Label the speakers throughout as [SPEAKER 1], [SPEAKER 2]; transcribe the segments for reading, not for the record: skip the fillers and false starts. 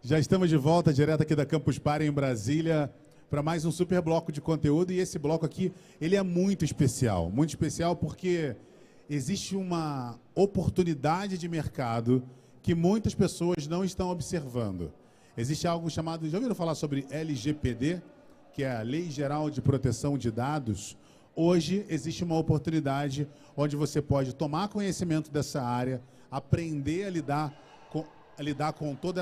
[SPEAKER 1] Já estamos de volta, direto aqui da Campus Party em Brasília, para mais um super bloco de conteúdo. E esse bloco aqui, ele é muito especial porque existe uma oportunidade de mercado que muitas pessoas não estão observando. Existe algo chamado, já ouviram falar sobre LGPD, que é a Lei Geral de Proteção de Dados? Hoje existe uma oportunidade onde você pode tomar conhecimento dessa área, aprender a lidar com todo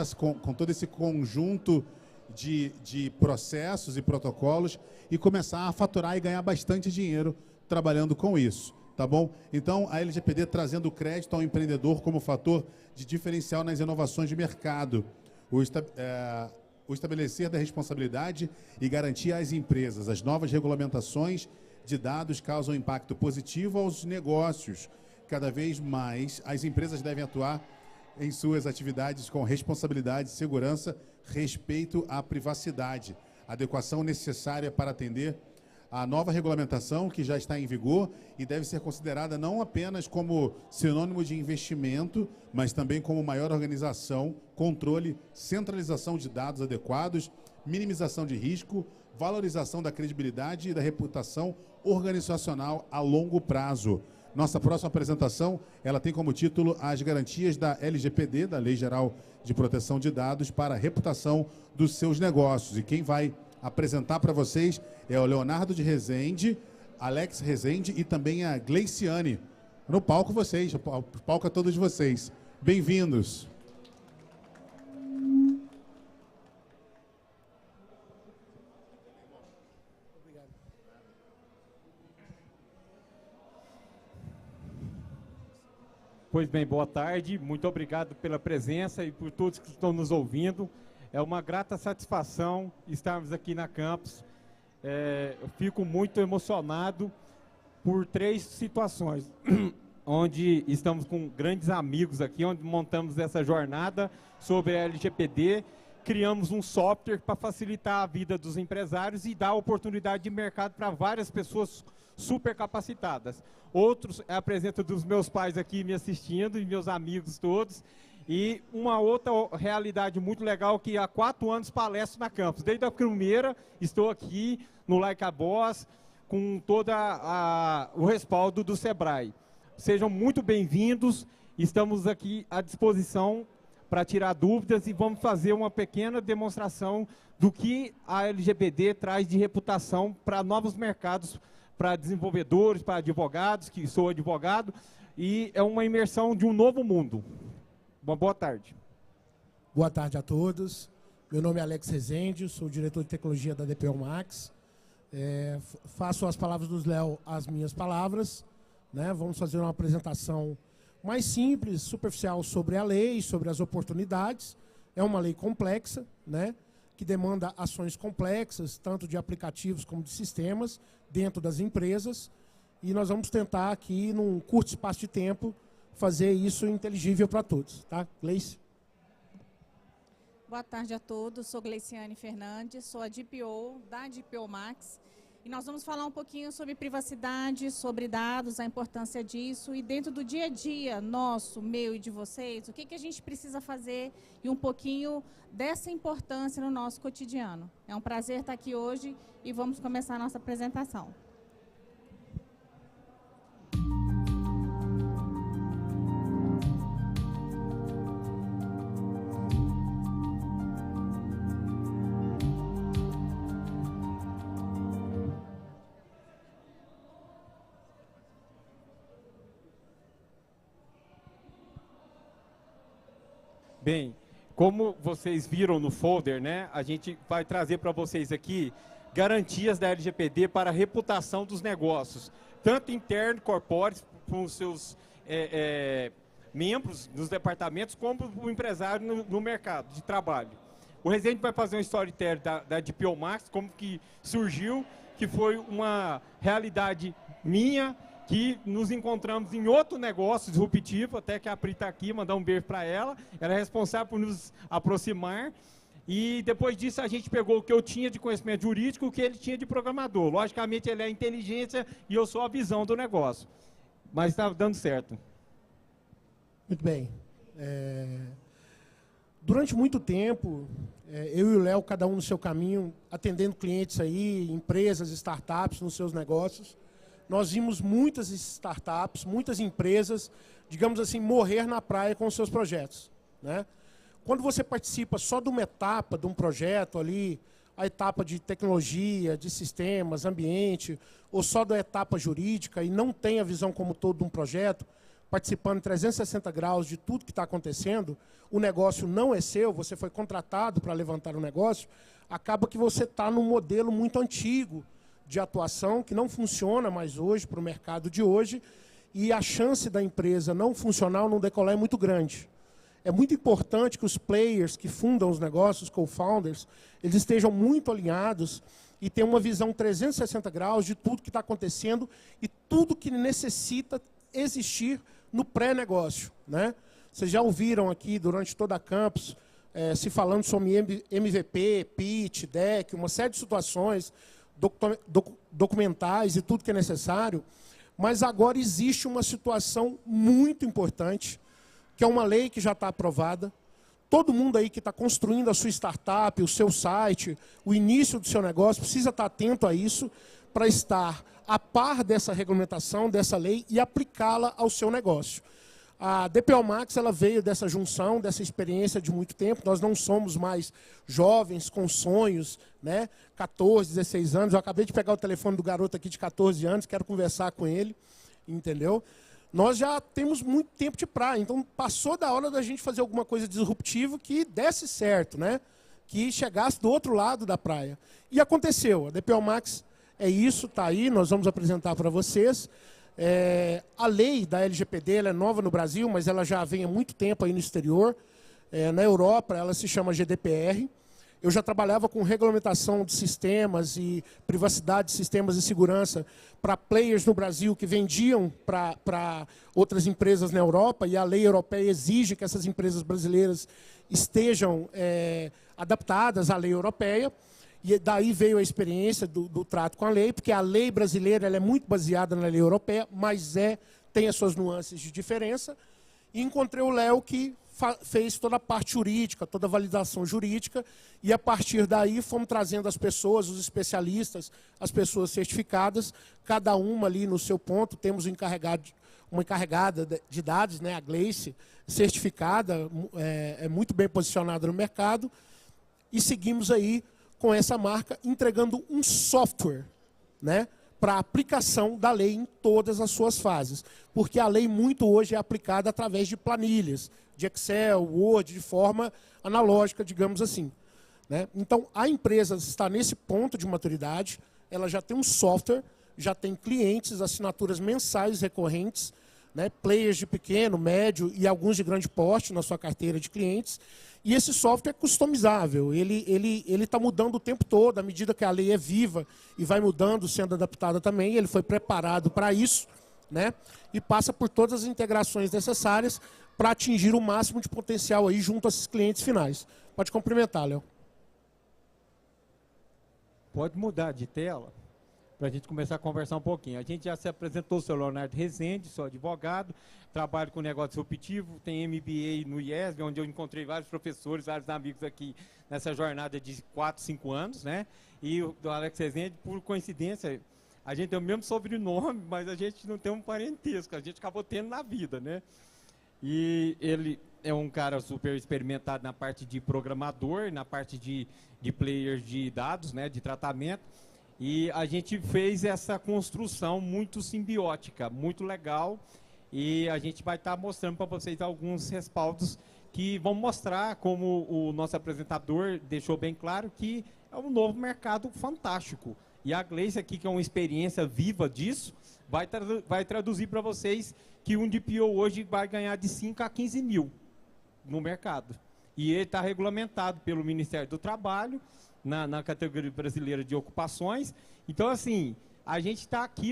[SPEAKER 1] esse conjunto de processos e protocolos e começar a faturar e ganhar bastante dinheiro trabalhando com isso, tá bom? Então, a LGPD trazendo crédito ao empreendedor como fator de diferencial nas inovações de mercado. O estabelecer da responsabilidade e garantia às empresas. As novas regulamentações de dados causam impacto positivo aos negócios. Cada vez mais, as empresas devem atuar em suas atividades com responsabilidade, segurança, respeito à privacidade, adequação necessária para atender a nova regulamentação que já está em vigor e deve ser considerada não apenas como sinônimo de investimento, mas também como maior organização, controle, centralização de dados adequados, minimização de risco, valorização da credibilidade e da reputação organizacional a longo prazo. Nossa próxima apresentação, ela tem como título As Garantias da LGPD, da Lei Geral de Proteção de Dados, para a reputação dos seus negócios. E quem vai apresentar para vocês é o Leonardo de Rezende, Alex Rezende e também a Gleiciane. No palco vocês, o palco é todo de vocês. Bem-vindos.
[SPEAKER 2] Pois bem, boa tarde, muito obrigado pela presença e por todos que estão nos ouvindo. É uma grata satisfação estarmos aqui na Campus. Eu fico muito emocionado por 3 situações, onde estamos com grandes amigos aqui, onde montamos essa jornada sobre a LGPD, criamos um software para facilitar a vida dos empresários e dar oportunidade de mercado para várias pessoas super capacitadas. Outros é a presença dos meus pais aqui me assistindo e meus amigos todos. E uma outra realidade muito legal que há 4 anos palestro na Campus. Desde a primeira estou aqui no Like a Boss com todo o respaldo do Sebrae. Sejam muito bem-vindos, estamos aqui à disposição para tirar dúvidas e vamos fazer uma pequena demonstração do que a LGPD traz de reputação para novos mercados, para desenvolvedores, para advogados, que sou advogado, e é uma imersão de um novo mundo. Uma boa tarde.
[SPEAKER 3] Boa tarde a todos. Meu nome é Alex Rezende, sou diretor de tecnologia da DPO Max. Faço as palavras do Léo as minhas palavras, né? Vamos fazer uma apresentação mais simples, superficial sobre a lei, sobre as oportunidades. É uma lei complexa, né? Que demanda ações complexas, tanto de aplicativos como de sistemas, dentro das empresas. E nós vamos tentar aqui, num curto espaço de tempo, fazer isso inteligível para todos. Tá? Gleice?
[SPEAKER 4] Boa tarde a todos, sou Gleiciane Fernandes, sou a DPO da DPO Max. E nós vamos falar um pouquinho sobre privacidade, sobre dados, a importância disso e dentro do dia a dia nosso, meu e de vocês, o que a gente precisa fazer e um pouquinho dessa importância no nosso cotidiano. É um prazer estar aqui hoje e vamos começar a nossa apresentação.
[SPEAKER 2] Bem, como vocês viram no folder, né, a gente vai trazer para vocês aqui garantias da LGPD para a reputação dos negócios, tanto interno, corpóreos, com os seus membros dos departamentos, como o empresário no mercado de trabalho. O Rezende vai fazer um storytelling da DPO Max, como que surgiu, que foi uma realidade minha, que nos encontramos em outro negócio disruptivo, até que a Pri está aqui, mandar um beijo para ela. Ela é responsável por nos aproximar. E depois disso a gente pegou o que eu tinha de conhecimento jurídico, o que ele tinha de programador. Logicamente ele é a inteligência e eu sou a visão do negócio. Mas está dando certo.
[SPEAKER 3] Muito bem. Durante muito tempo, eu e o Léo, cada um no seu caminho, atendendo clientes aí, empresas, startups nos seus negócios, nós vimos muitas startups, muitas empresas, digamos assim, morrer na praia com os seus projetos, né? Quando você participa só de uma etapa de um projeto ali, a etapa de tecnologia, de sistemas, ambiente, ou só da etapa jurídica e não tem a visão como todo de um projeto, participando em 360 graus de tudo que está acontecendo, o negócio não é seu, você foi contratado para levantar o negócio, acaba que você está num modelo muito antigo de atuação, que não funciona mais hoje para o mercado de hoje, e a chance da empresa não funcionar ou não decolar é muito grande. É muito importante que os players que fundam os negócios, co-founders, eles estejam muito alinhados e tenham uma visão 360 graus de tudo que está acontecendo e tudo que necessita existir no pré-negócio, né? Vocês já ouviram aqui durante toda a campus se falando sobre MVP, pitch, deck, uma série de situações, documentais e tudo que é necessário, mas agora existe uma situação muito importante, que é uma lei que já está aprovada. Todo mundo aí que está construindo a sua startup, o seu site, o início do seu negócio, precisa estar atento a isso para estar a par dessa regulamentação, dessa lei e aplicá-la ao seu negócio. A DPO Max, ela veio dessa junção, dessa experiência de muito tempo. Nós não somos mais jovens com sonhos, né? 14, 16 anos. Eu acabei de pegar o telefone do garoto aqui de 14 anos, quero conversar com ele, entendeu? Nós já temos muito tempo de praia, então passou da hora da gente fazer alguma coisa disruptiva que desse certo, né? Que chegasse do outro lado da praia. E aconteceu. A DPO Max é isso, está aí, nós vamos apresentar para vocês. A lei da LGPD ela é nova no Brasil, mas ela já vem há muito tempo aí no exterior. Na Europa, ela se chama GDPR. Eu já trabalhava com regulamentação de sistemas e privacidade de sistemas de segurança para players no Brasil que vendiam para outras empresas na Europa, e a lei europeia exige que essas empresas brasileiras estejam adaptadas à lei europeia. E daí veio a experiência do trato com a lei, porque a lei brasileira ela é muito baseada na lei europeia, mas tem as suas nuances de diferença. E encontrei o Léo que fez toda a parte jurídica, toda a validação jurídica, e a partir daí fomos trazendo as pessoas, os especialistas, as pessoas certificadas, cada uma ali no seu ponto. Temos uma encarregada de dados, né, a Gleice, certificada, muito bem posicionada no mercado, e seguimos aí com essa marca, entregando um software, né, para a aplicação da lei em todas as suas fases. Porque a lei muito hoje é aplicada através de planilhas, de Excel, Word, de forma analógica, digamos assim, né? Então, a empresa está nesse ponto de maturidade, ela já tem um software, já tem clientes, assinaturas mensais recorrentes, né, players de pequeno, médio e alguns de grande porte na sua carteira de clientes. E esse software é customizável, ele está mudando o tempo todo, à medida que a lei é viva e vai mudando, sendo adaptada também. Ele foi preparado para isso, né? E passa por todas as integrações necessárias para atingir o máximo de potencial aí junto a esses clientes finais. Pode cumprimentar, Léo.
[SPEAKER 2] Pode mudar de tela para a gente começar a conversar um pouquinho. A gente já se apresentou, o seu Leonardo Rezende, sou advogado, trabalho com negócio disruptivo, tenho MBA no IESB, onde eu encontrei vários professores, vários amigos aqui nessa jornada de 4, 5 anos, né? E o do Alex Rezende, por coincidência, a gente tem o mesmo sobrenome, mas a gente não tem um parentesco, a gente acabou tendo na vida, né? E ele é um cara super experimentado na parte de programador, na parte de player de dados, né, de tratamento. E a gente fez essa construção muito simbiótica, muito legal. E a gente vai estar mostrando para vocês alguns respaldos que vão mostrar, como o nosso apresentador deixou bem claro, que é um novo mercado fantástico. E a Gleice aqui, que é uma experiência viva disso, vai traduzir para vocês que um DPO hoje vai ganhar de 5 a 15 mil no mercado. E ele está regulamentado pelo Ministério do Trabalho, na categoria brasileira de ocupações. Então, assim, a gente está aqui,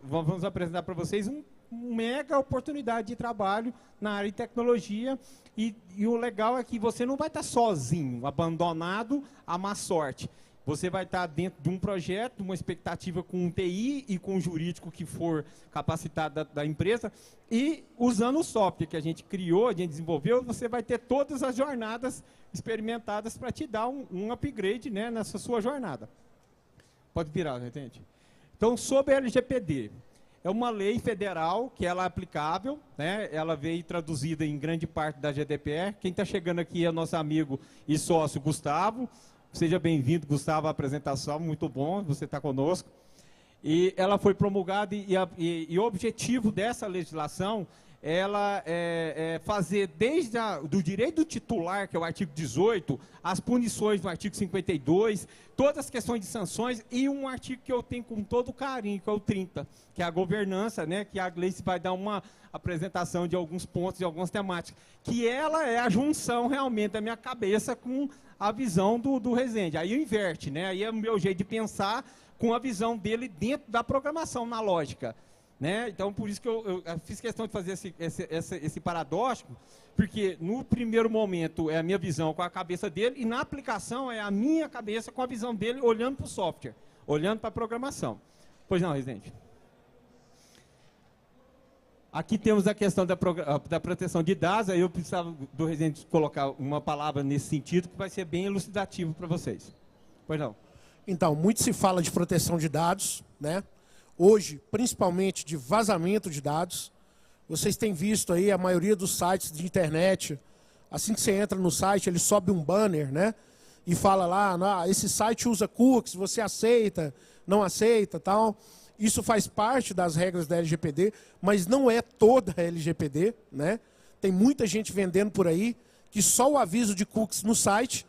[SPEAKER 2] vamos apresentar para vocês uma mega oportunidade de trabalho na área de tecnologia. E o legal é que você não vai estar sozinho, abandonado à má sorte. Você vai estar dentro de um projeto, uma expectativa com um TI e com um jurídico que for capacitado da empresa, e usando o software que a gente criou, a gente desenvolveu, você vai ter todas as jornadas experimentadas para te dar um upgrade, né, nessa sua jornada. Pode virar, entende? Então, sobre a LGPD, é uma lei federal que ela é aplicável, né? Ela veio traduzida em grande parte da GDPR. Quem está chegando aqui é nosso amigo e sócio Gustavo. Seja bem-vindo, Gustavo, à apresentação, muito bom você estar conosco. E ela foi promulgada e o objetivo dessa legislação, ela é fazer desde do direito do titular, que é o artigo 18, as punições do artigo 52, todas as questões de sanções, e um artigo que eu tenho com todo carinho, que é o 30, que é a governança, né, que a Gleice vai dar uma apresentação de alguns pontos, de algumas temáticas, que ela é a junção realmente da minha cabeça com a visão do Rezende. Aí inverte, né? Aí é o meu jeito de pensar com a visão dele dentro da programação, na lógica. Né? Então, por isso que eu fiz questão de fazer esse paradoxo, porque no primeiro momento é a minha visão com a cabeça dele, e na aplicação é a minha cabeça com a visão dele, olhando para o software, olhando para a programação. Pois não, Rezende? Aqui temos a questão da proteção de dados, aí eu precisava do Rezende colocar uma palavra nesse sentido, que vai ser bem elucidativo para vocês. Pois não?
[SPEAKER 3] Então, muito se fala de proteção de dados, né? Hoje, principalmente de vazamento de dados. Vocês têm visto aí a maioria dos sites de internet, assim que você entra no site, ele sobe um banner, né? E fala lá, esse site usa cookies, você aceita, não aceita, tal. Isso faz parte das regras da LGPD, mas não é toda a LGPD, né? Tem muita gente vendendo por aí que só o aviso de cookies no site,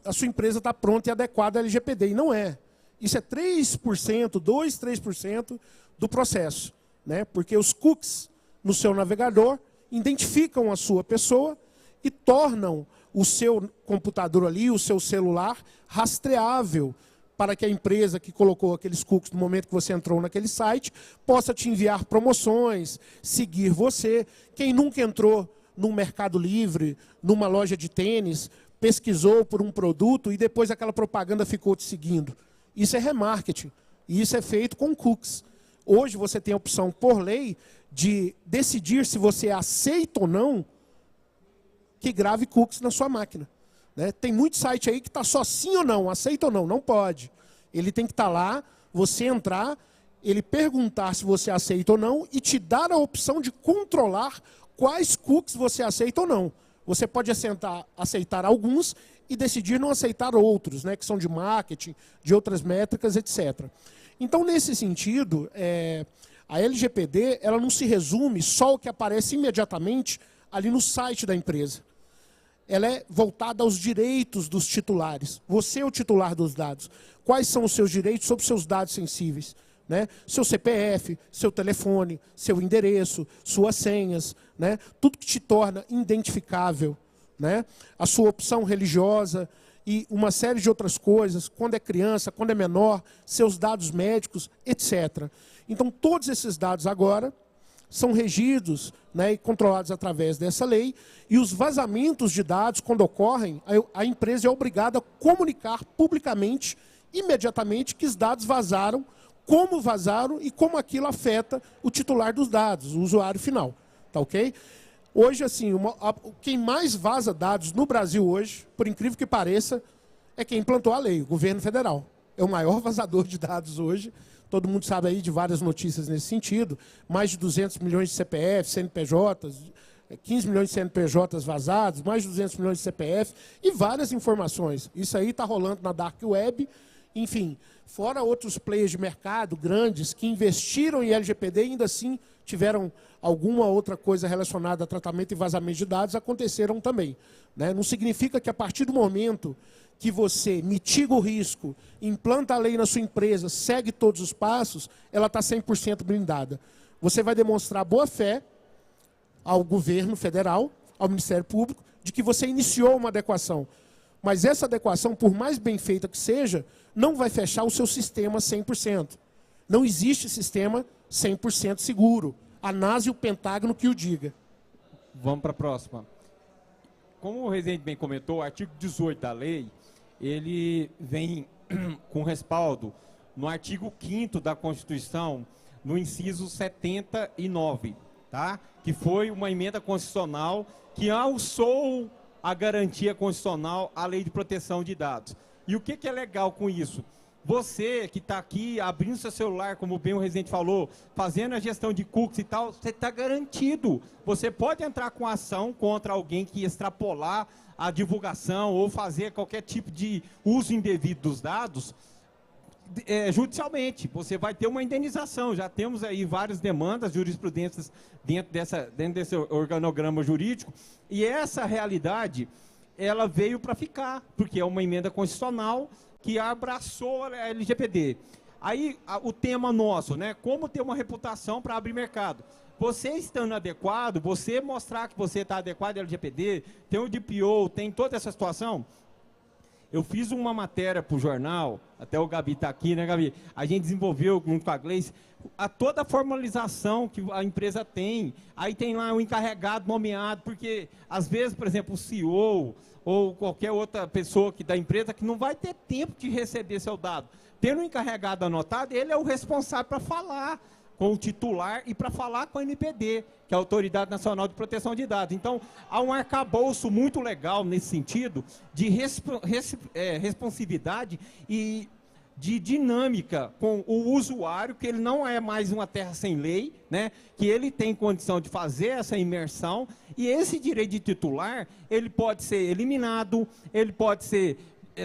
[SPEAKER 3] a sua empresa está pronta e adequada à LGPD, e não é. Isso é 3%, 3% do processo, né? Porque os cookies no seu navegador identificam a sua pessoa e tornam o seu computador ali, o seu celular, rastreável para que a empresa que colocou aqueles cookies no momento que você entrou naquele site possa te enviar promoções, seguir você. Quem nunca entrou no Mercado Livre, numa loja de tênis, pesquisou por um produto e depois aquela propaganda ficou te seguindo? Isso é remarketing. E isso é feito com cookies. Hoje você tem a opção, por lei, de decidir se você aceita ou não que grave cookies na sua máquina. Né? Tem muito site aí que está só sim ou não, aceita ou não, não pode. Ele tem que estar lá, você entrar, ele perguntar se você aceita ou não e te dar a opção de controlar quais cookies você aceita ou não. Você pode aceitar alguns e decidir não aceitar outros, né, que são de marketing, de outras métricas, etc. Então, nesse sentido, a LGPD ela não se resume só ao que aparece imediatamente ali no site da empresa. Ela é voltada aos direitos dos titulares. Você é o titular dos dados. Quais são os seus direitos sobre seus dados sensíveis? Né? Seu CPF, seu telefone, seu endereço, suas senhas, né? Tudo que te torna identificável. Né? A sua opção religiosa e uma série de outras coisas, quando é criança, quando é menor, seus dados médicos, etc. Então, todos esses dados agora são regidos, né, e controlados através dessa lei, e os vazamentos de dados, quando ocorrem, a empresa é obrigada a comunicar publicamente, imediatamente, que os dados vazaram, como vazaram e como aquilo afeta o titular dos dados, o usuário final. Tá ok? Hoje, assim, quem mais vaza dados no Brasil hoje, por incrível que pareça, é quem implantou a lei, o governo federal. É o maior vazador de dados hoje. Todo mundo sabe aí de várias notícias nesse sentido. Mais de 200 milhões de CPF, CNPJs, 15 milhões de CNPJs vazados, mais de 200 milhões de CPF e várias informações. Isso aí está rolando na Dark Web. Enfim, fora outros players de mercado grandes que investiram em LGPD e ainda assim tiveram alguma outra coisa relacionada a tratamento e vazamento de dados, aconteceram também. Né? Não significa que a partir do momento que você mitiga o risco, implanta a lei na sua empresa, segue todos os passos, ela está 100% blindada. Você vai demonstrar boa fé ao governo federal, ao Ministério Público, de que você iniciou uma adequação. Mas essa adequação, por mais bem feita que seja, não vai fechar o seu sistema 100%. Não existe sistema 100% seguro. A NASA e o Pentágono que o diga.
[SPEAKER 2] Vamos para a próxima. Como o Rezende bem comentou, o artigo 18 da lei, ele vem com respaldo no artigo 5º da Constituição, no inciso 79, tá? Que foi uma emenda constitucional que alçou a garantia constitucional à Lei de Proteção de Dados. E o que é legal com isso? Você que está aqui abrindo seu celular, como bem o Rezende falou, fazendo a gestão de cookies e tal, você está garantido. Você pode entrar com ação contra alguém que extrapolar a divulgação ou fazer qualquer tipo de uso indevido dos dados, judicialmente. Você vai ter uma indenização. Já temos aí várias demandas, jurisprudências dentro desse organograma jurídico. E essa realidade, ela veio para ficar, porque é uma emenda constitucional que abraçou a LGPD. Aí, o tema nosso, né? Como ter uma reputação para abrir mercado. Você estando adequado, você mostrar que você está adequado à LGPD, tem o DPO, tem toda essa situação. Eu fiz uma matéria para o jornal, até o Gabi está aqui, né, Gabi? A gente desenvolveu, junto com a Gleice, toda a formalização que a empresa tem. Aí tem lá o encarregado nomeado, porque, às vezes, por exemplo, o CEO ou qualquer outra pessoa da empresa que não vai ter tempo de receber seu dado. Tendo um encarregado anotado, ele é o responsável para falar com o titular e para falar com a NPD, que é a Autoridade Nacional de Proteção de Dados. Então, há um arcabouço muito legal nesse sentido de responsividade e de dinâmica com o usuário, que ele não é mais uma terra sem lei, né? Que ele tem condição de fazer essa imersão, e esse direito de titular, ele pode ser eliminado, ele pode ser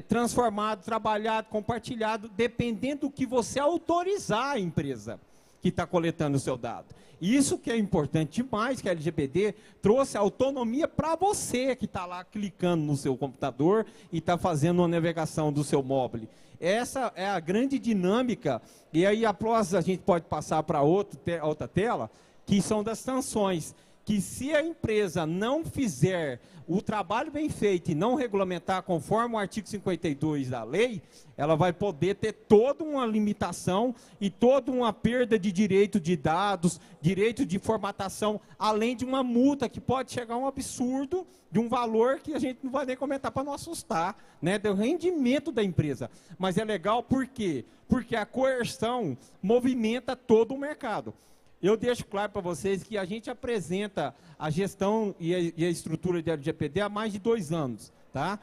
[SPEAKER 2] transformado, trabalhado, compartilhado, dependendo do que você autorizar a empresa que está coletando o seu dado. Isso que é importante demais, que a LGPD trouxe autonomia para você que está lá clicando no seu computador e está fazendo uma navegação do seu mobile. Essa é a grande dinâmica, e aí após a gente pode passar para outra tela, que são das sanções, que se a empresa não fizer o trabalho bem feito e não regulamentar conforme o artigo 52 da lei, ela vai poder ter toda uma limitação e toda uma perda de direito de dados, direito de formatação, além de uma multa que pode chegar a um absurdo de um valor que a gente não vai nem comentar para não assustar, né, do rendimento da empresa. Mas é legal por quê? Porque a coerção movimenta todo o mercado. Eu deixo claro para vocês que a gente apresenta a gestão e a estrutura de LGPD há mais de 2 anos, tá?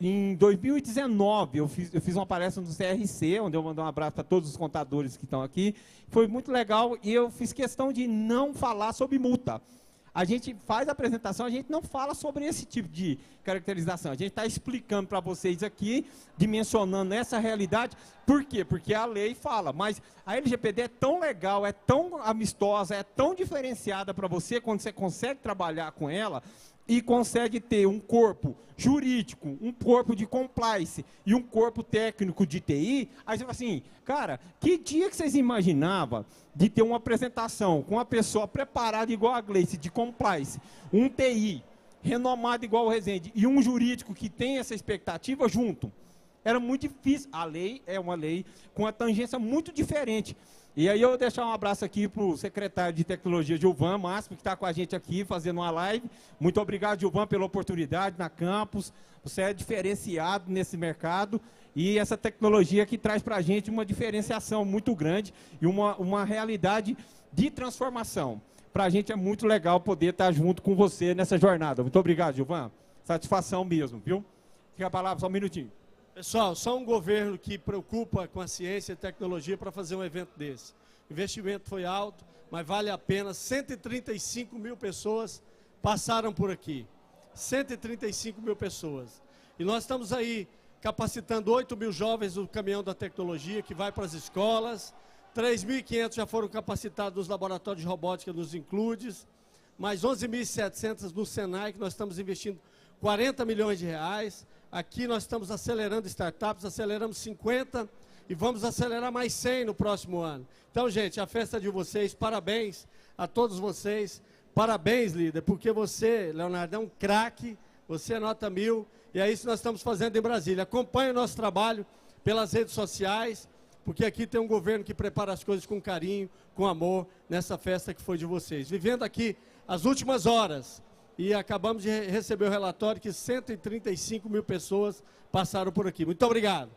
[SPEAKER 2] Em 2019, eu fiz uma palestra no CRC, onde eu mandei um abraço para todos os contadores que estão aqui. Foi muito legal e eu fiz questão de não falar sobre multa. A gente faz a apresentação, a gente não fala sobre esse tipo de caracterização. A gente está explicando para vocês aqui, dimensionando essa realidade. Por quê? Porque a lei fala, mas a LGPD é tão legal, é tão amistosa, é tão diferenciada para você, quando você consegue trabalhar com ela e consegue ter um corpo jurídico, um corpo de compliance e um corpo técnico de TI, aí você fala assim, cara, que dia que vocês imaginavam de ter uma apresentação com uma pessoa preparada igual a Gleice, de compliance, um TI renomado igual o Rezende e um jurídico que tem essa expectativa junto? Era muito difícil. A lei é uma lei com uma tangência muito diferente. E aí eu vou deixar um abraço aqui para o secretário de Tecnologia, Gilvan Máximo, que está com a gente aqui fazendo uma live. Muito obrigado, Gilvan, pela oportunidade na campus. Você é diferenciado nesse mercado e essa tecnologia que traz para a gente uma diferenciação muito grande e uma realidade de transformação. Para a gente é muito legal poder estar junto com você nessa jornada. Muito obrigado, Gilvan. Satisfação mesmo, viu? Fica a palavra só um minutinho.
[SPEAKER 5] Pessoal, só um governo que preocupa com a ciência e tecnologia para fazer um evento desse. O investimento foi alto, mas vale a pena. 135 mil pessoas passaram por aqui. 135 mil pessoas. E nós estamos aí capacitando 8 mil jovens do caminhão da tecnologia, que vai para as escolas. 3.500 já foram capacitados nos laboratórios de robótica, nos Includes. Mais 11.700 no Senai, que nós estamos investindo 40 milhões de reais. Aqui nós estamos acelerando startups, aceleramos 50 e vamos acelerar mais 100 no próximo ano. Então, gente, a festa de vocês, parabéns a todos vocês. Parabéns, líder, porque você, Leonardo, é um craque, você é nota 1000, e é isso que nós estamos fazendo em Brasília. Acompanhe o nosso trabalho pelas redes sociais, porque aqui tem um governo que prepara as coisas com carinho, com amor, nessa festa que foi de vocês. Vivendo aqui as últimas horas. E acabamos de receber o relatório que 135 mil pessoas passaram por aqui. Muito obrigado.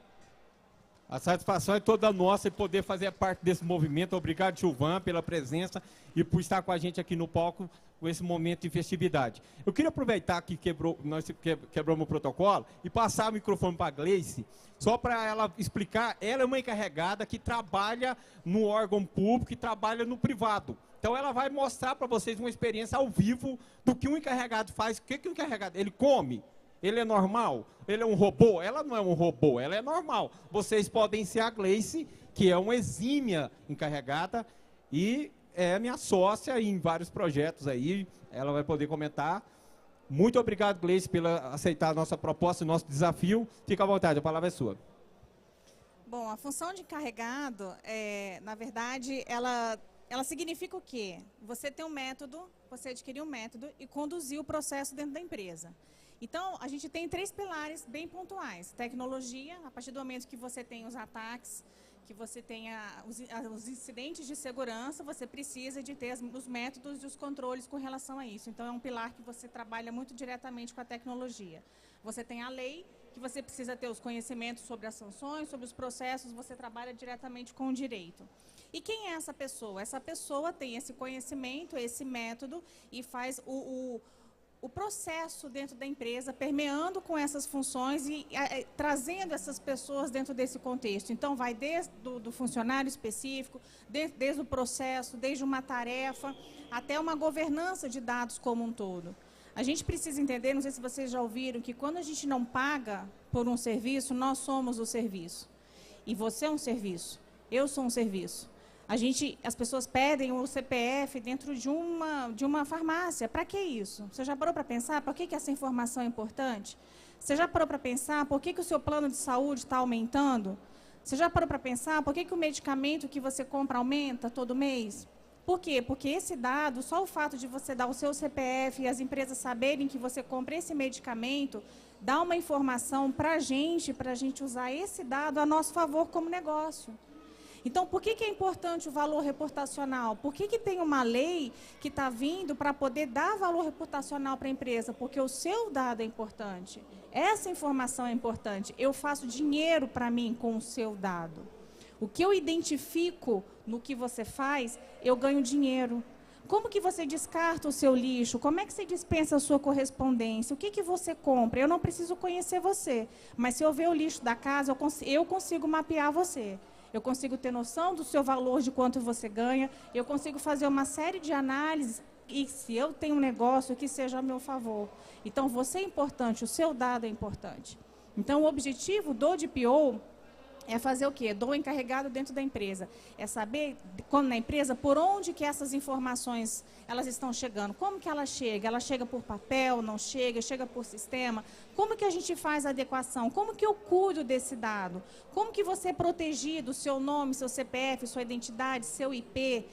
[SPEAKER 2] A satisfação é toda nossa em poder fazer parte desse movimento. Obrigado, Gilvan, pela presença e por estar com a gente aqui no palco com esse momento de festividade. Eu queria aproveitar que nós quebramos o protocolo e passar o microfone para a Gleice, só para ela explicar. Ela é uma encarregada que trabalha no órgão público e trabalha no privado. Então ela vai mostrar para vocês uma experiência ao vivo do que um encarregado faz. O que o encarregado? Ele come? Ele é normal? Ele é um robô? Ela não é um robô, ela é normal. Vocês podem ser a Gleice, que é uma exímia encarregada e é minha sócia em vários projetos aí. Ela vai poder comentar. Muito obrigado, Gleice, por aceitar a nossa proposta, o nosso desafio. Fica à vontade, a palavra é sua.
[SPEAKER 4] Bom, a função de encarregado, na verdade, ela significa o quê? Você tem um método, você adquirir um método e conduzir o processo dentro da empresa. Então, a gente tem 3 pilares bem pontuais. Tecnologia, a partir do momento que você tem os ataques, que você tem os incidentes de segurança, você precisa de ter os métodos e os controles com relação a isso. Então, é um pilar que você trabalha muito diretamente com a tecnologia. Você tem a lei, que você precisa ter os conhecimentos sobre as sanções, sobre os processos, você trabalha diretamente com o direito. E quem é essa pessoa? Essa pessoa tem esse conhecimento, esse método e faz o processo dentro da empresa, permeando com essas funções e trazendo essas pessoas dentro desse contexto. Então, vai desde do funcionário específico, desde o processo, desde uma tarefa, até uma governança de dados como um todo. A gente precisa entender, não sei se vocês já ouviram, que quando a gente não paga por um serviço, nós somos o serviço. E você é um serviço, eu sou um serviço. As pessoas pedem o CPF dentro de uma farmácia. Para que isso? Você já parou para pensar por que essa informação é importante? Você já parou para pensar por que o seu plano de saúde está aumentando? Você já parou para pensar por que o medicamento que você compra aumenta todo mês? Por quê? Porque esse dado, só o fato de você dar o seu CPF e as empresas saberem que você compra esse medicamento, dá uma informação para a gente usar esse dado a nosso favor como negócio. Então, por que é importante o valor reputacional? Por que tem uma lei que está vindo para poder dar valor reputacional para a empresa? Porque o seu dado é importante. Essa informação é importante. Eu faço dinheiro para mim com o seu dado. O que eu identifico no que você faz, eu ganho dinheiro. Como que você descarta o seu lixo? Como é que você dispensa a sua correspondência? O que você compra? Eu não preciso conhecer você. Mas se eu ver o lixo da casa, eu consigo mapear você. Eu consigo ter noção do seu valor, de quanto você ganha, eu consigo fazer uma série de análises e se eu tenho um negócio que seja a meu favor. Então, você é importante, o seu dado é importante. Então, o objetivo do DPO é fazer o quê? Do encarregado dentro da empresa. É saber, quando na empresa, por onde que essas informações elas estão chegando. Como que ela chega? Ela chega por papel, não chega? Chega por sistema? Como que a gente faz a adequação? Como que eu cuido desse dado? Como que você é protegido, seu nome, seu CPF, sua identidade, seu IP,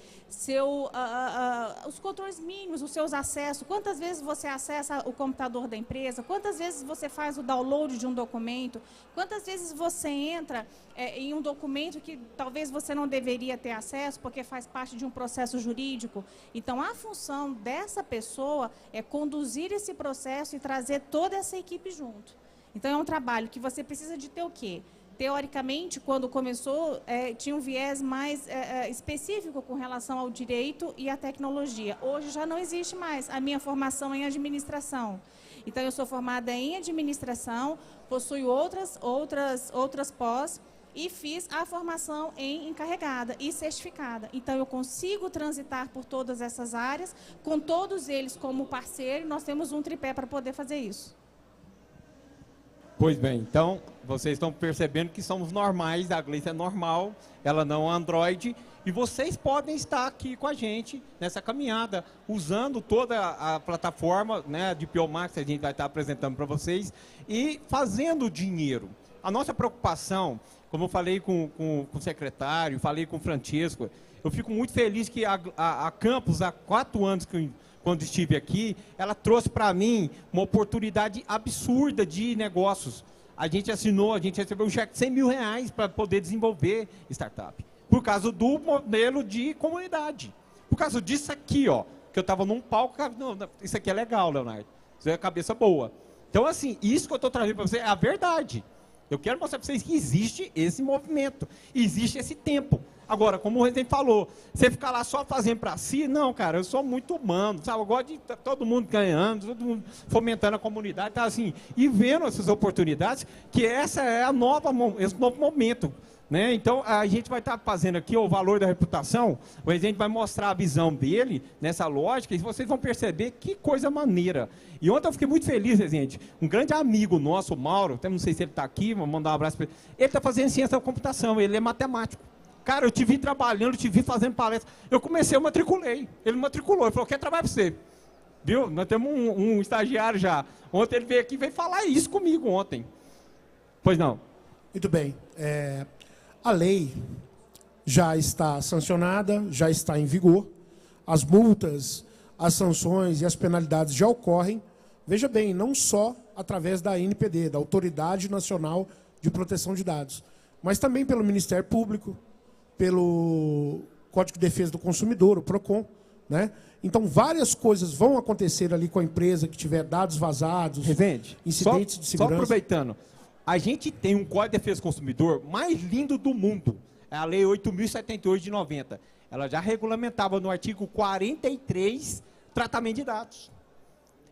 [SPEAKER 4] os controles mínimos, os seus acessos? Quantas vezes você acessa o computador da empresa? Quantas vezes você faz o download de um documento? Quantas vezes você entra em um documento que talvez você não deveria ter acesso porque faz parte de um processo jurídico? Então, a função dessa pessoa é conduzir esse processo e trazer toda essa equipe junto. Então, é um trabalho que você precisa de ter o quê? Teoricamente, quando começou, tinha um viés mais específico com relação ao direito e à tecnologia. Hoje já não existe mais. A minha formação é em administração. Então, eu sou formada em administração, possuo outras pós e fiz a formação em encarregada e certificada. Então, eu consigo transitar por todas essas áreas, com todos eles como parceiro, e nós temos um tripé para poder fazer isso.
[SPEAKER 2] Pois bem, então, vocês estão percebendo que somos normais, a Gleice é normal, ela não é Android, e vocês podem estar aqui com a gente nessa caminhada, usando toda a plataforma, né, de DPO Max, que a gente vai estar apresentando para vocês, e fazendo dinheiro. A nossa preocupação, como eu falei com o secretário, falei com o Francisco, eu fico muito feliz que a Campus, há 4 anos quando estive aqui, ela trouxe para mim uma oportunidade absurda de negócios. A gente recebeu um cheque de 100 mil reais para poder desenvolver startup. Por causa do modelo de comunidade. Por causa disso aqui, ó, que eu estava num palco, não, isso aqui é legal, Leonardo. Isso é cabeça boa. Então, assim, isso que eu estou trazendo para você é a verdade. Eu quero mostrar para vocês que existe esse movimento, existe esse tempo. Agora, como o Rezende falou, você ficar lá só fazendo para si, não, cara, eu sou muito humano, sabe? Eu gosto de todo mundo ganhando, todo mundo fomentando a comunidade, tá assim, e vendo essas oportunidades, que essa é esse novo momento. Né? Então, a gente vai estar fazendo aqui o valor da reputação, o Rezende vai mostrar a visão dele nessa lógica, e vocês vão perceber que coisa maneira. E ontem eu fiquei muito feliz, Rezende, um grande amigo nosso, o Mauro, até não sei se ele está aqui, vou mandar um abraço para ele, ele está fazendo ciência da computação, ele é matemático. Cara, eu te vi trabalhando, eu te vi fazendo palestra, eu comecei, eu matriculei, ele matriculou, ele falou, quer trabalhar para você? Viu? Nós temos um estagiário já, ontem ele veio aqui, veio falar isso comigo ontem. Pois não.
[SPEAKER 3] Muito bem. A lei já está sancionada, já está em vigor. As multas, as sanções e as penalidades já ocorrem. Veja bem, não só através da ANPD, da Autoridade Nacional de Proteção de Dados, mas também pelo Ministério Público, pelo Código de Defesa do Consumidor, o PROCON. Né? Então, várias coisas vão acontecer ali com a empresa que tiver dados vazados,
[SPEAKER 2] Rezende,
[SPEAKER 3] incidentes de segurança.
[SPEAKER 2] Só aproveitando. A gente tem um Código de Defesa do Consumidor mais lindo do mundo. É a Lei 8.078 de 90. Ela já regulamentava no artigo 43 tratamento de dados.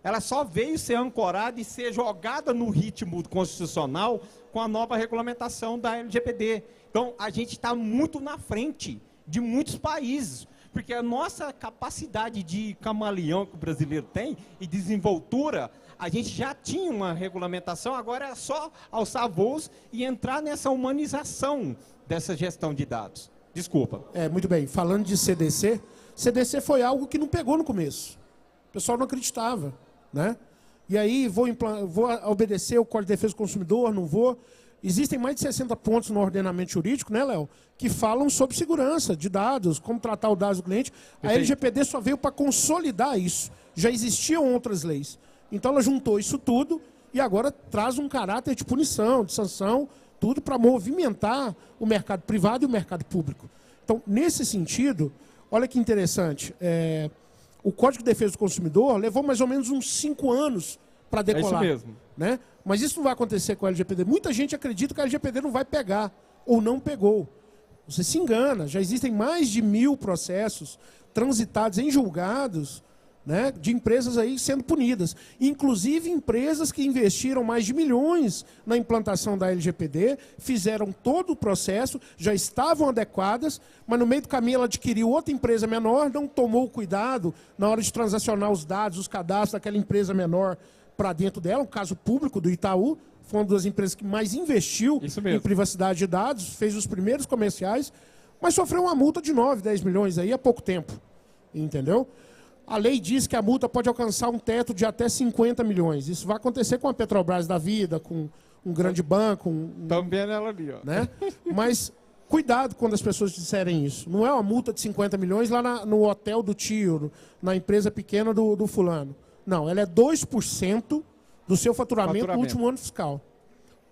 [SPEAKER 2] Ela só veio ser ancorada e ser jogada no ritmo constitucional com a nova regulamentação da LGPD. Então, a gente está muito na frente de muitos países, porque a nossa capacidade de camaleão que o brasileiro tem e desenvoltura, a gente já tinha uma regulamentação, agora é só alçar voos e entrar nessa humanização dessa gestão de dados. Desculpa.
[SPEAKER 3] Muito bem. Falando de CDC, CDC foi algo que não pegou no começo. O pessoal não acreditava. Né? E aí, vou obedecer o Código de Defesa do Consumidor, não vou. Existem mais de 60 pontos no ordenamento jurídico, né, Léo, que falam sobre segurança de dados, como tratar os dados do cliente. A LGPD só veio para consolidar isso. Já existiam outras leis. Então, ela juntou isso tudo e agora traz um caráter de punição, de sanção, tudo para movimentar o mercado privado e o mercado público. Então, nesse sentido, olha que interessante, o Código de Defesa do Consumidor levou mais ou menos uns 5 anos para decolar.
[SPEAKER 2] É isso mesmo.
[SPEAKER 3] Né? Mas isso não vai acontecer com a LGPD. Muita gente acredita que a LGPD não vai pegar, ou não pegou. Você se engana, já existem mais de 1.000 processos transitados em julgados, né, de empresas aí sendo punidas. Inclusive empresas que investiram mais de milhões na implantação da LGPD, fizeram todo o processo, já estavam adequadas, mas no meio do caminho ela adquiriu outra empresa menor, não tomou cuidado na hora de transacionar os dados, os cadastros daquela empresa menor para dentro dela, um caso público do Itaú, foi uma das empresas que mais investiu em privacidade de dados, fez os primeiros comerciais, mas sofreu uma multa de 9, 10 milhões aí há pouco tempo. Entendeu? A lei diz que a multa pode alcançar um teto de até 50 milhões. Isso vai acontecer com a Petrobras da vida, com um grande banco.
[SPEAKER 2] Também ela ali, ó.
[SPEAKER 3] Né? Mas cuidado quando as pessoas disserem isso. Não é uma multa de 50 milhões lá no hotel do tio, na empresa pequena do fulano. Não, ela é 2% do seu faturamento no último ano fiscal.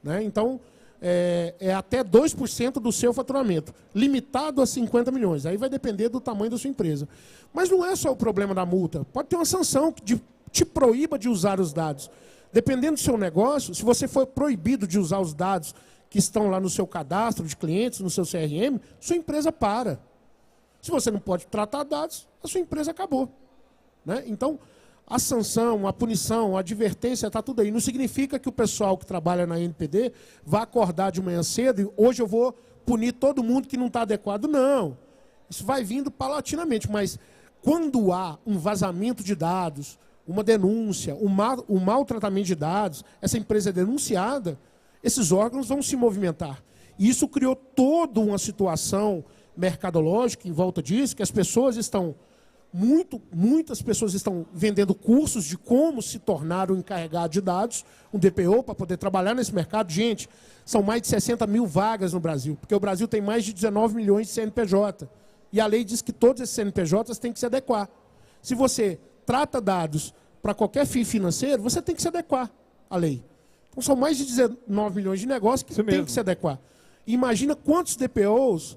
[SPEAKER 3] Né? Então, é até 2% do seu faturamento, limitado a 50 milhões. Aí vai depender do tamanho da sua empresa. Mas não é só o problema da multa. Pode ter uma sanção que te proíba de usar os dados. Dependendo do seu negócio, se você for proibido de usar os dados que estão lá no seu cadastro de clientes, no seu CRM, sua empresa para. Se você não pode tratar dados, a sua empresa acabou. Né? Então, a sanção, a punição, a advertência, está tudo aí. Não significa que o pessoal que trabalha na ANPD vá acordar de manhã cedo e hoje eu vou punir todo mundo que não está adequado. Não. Isso vai vindo paulatinamente. Mas quando há um vazamento de dados, uma denúncia, um maltratamento de dados, essa empresa é denunciada, esses órgãos vão se movimentar. E isso criou toda uma situação mercadológica em volta disso, que as pessoas estão... Muitas pessoas estão vendendo cursos de como se tornar um encarregado de dados, um DPO, para poder trabalhar nesse mercado. Gente, são mais de 60 mil vagas no Brasil, porque o Brasil tem mais de 19 milhões de CNPJ. E a lei diz que todos esses CNPJs têm que se adequar. Se você trata dados para qualquer fim financeiro, você tem que se adequar à lei. Então, são mais de 19 milhões de negócios que têm que se adequar. E imagina quantos DPOs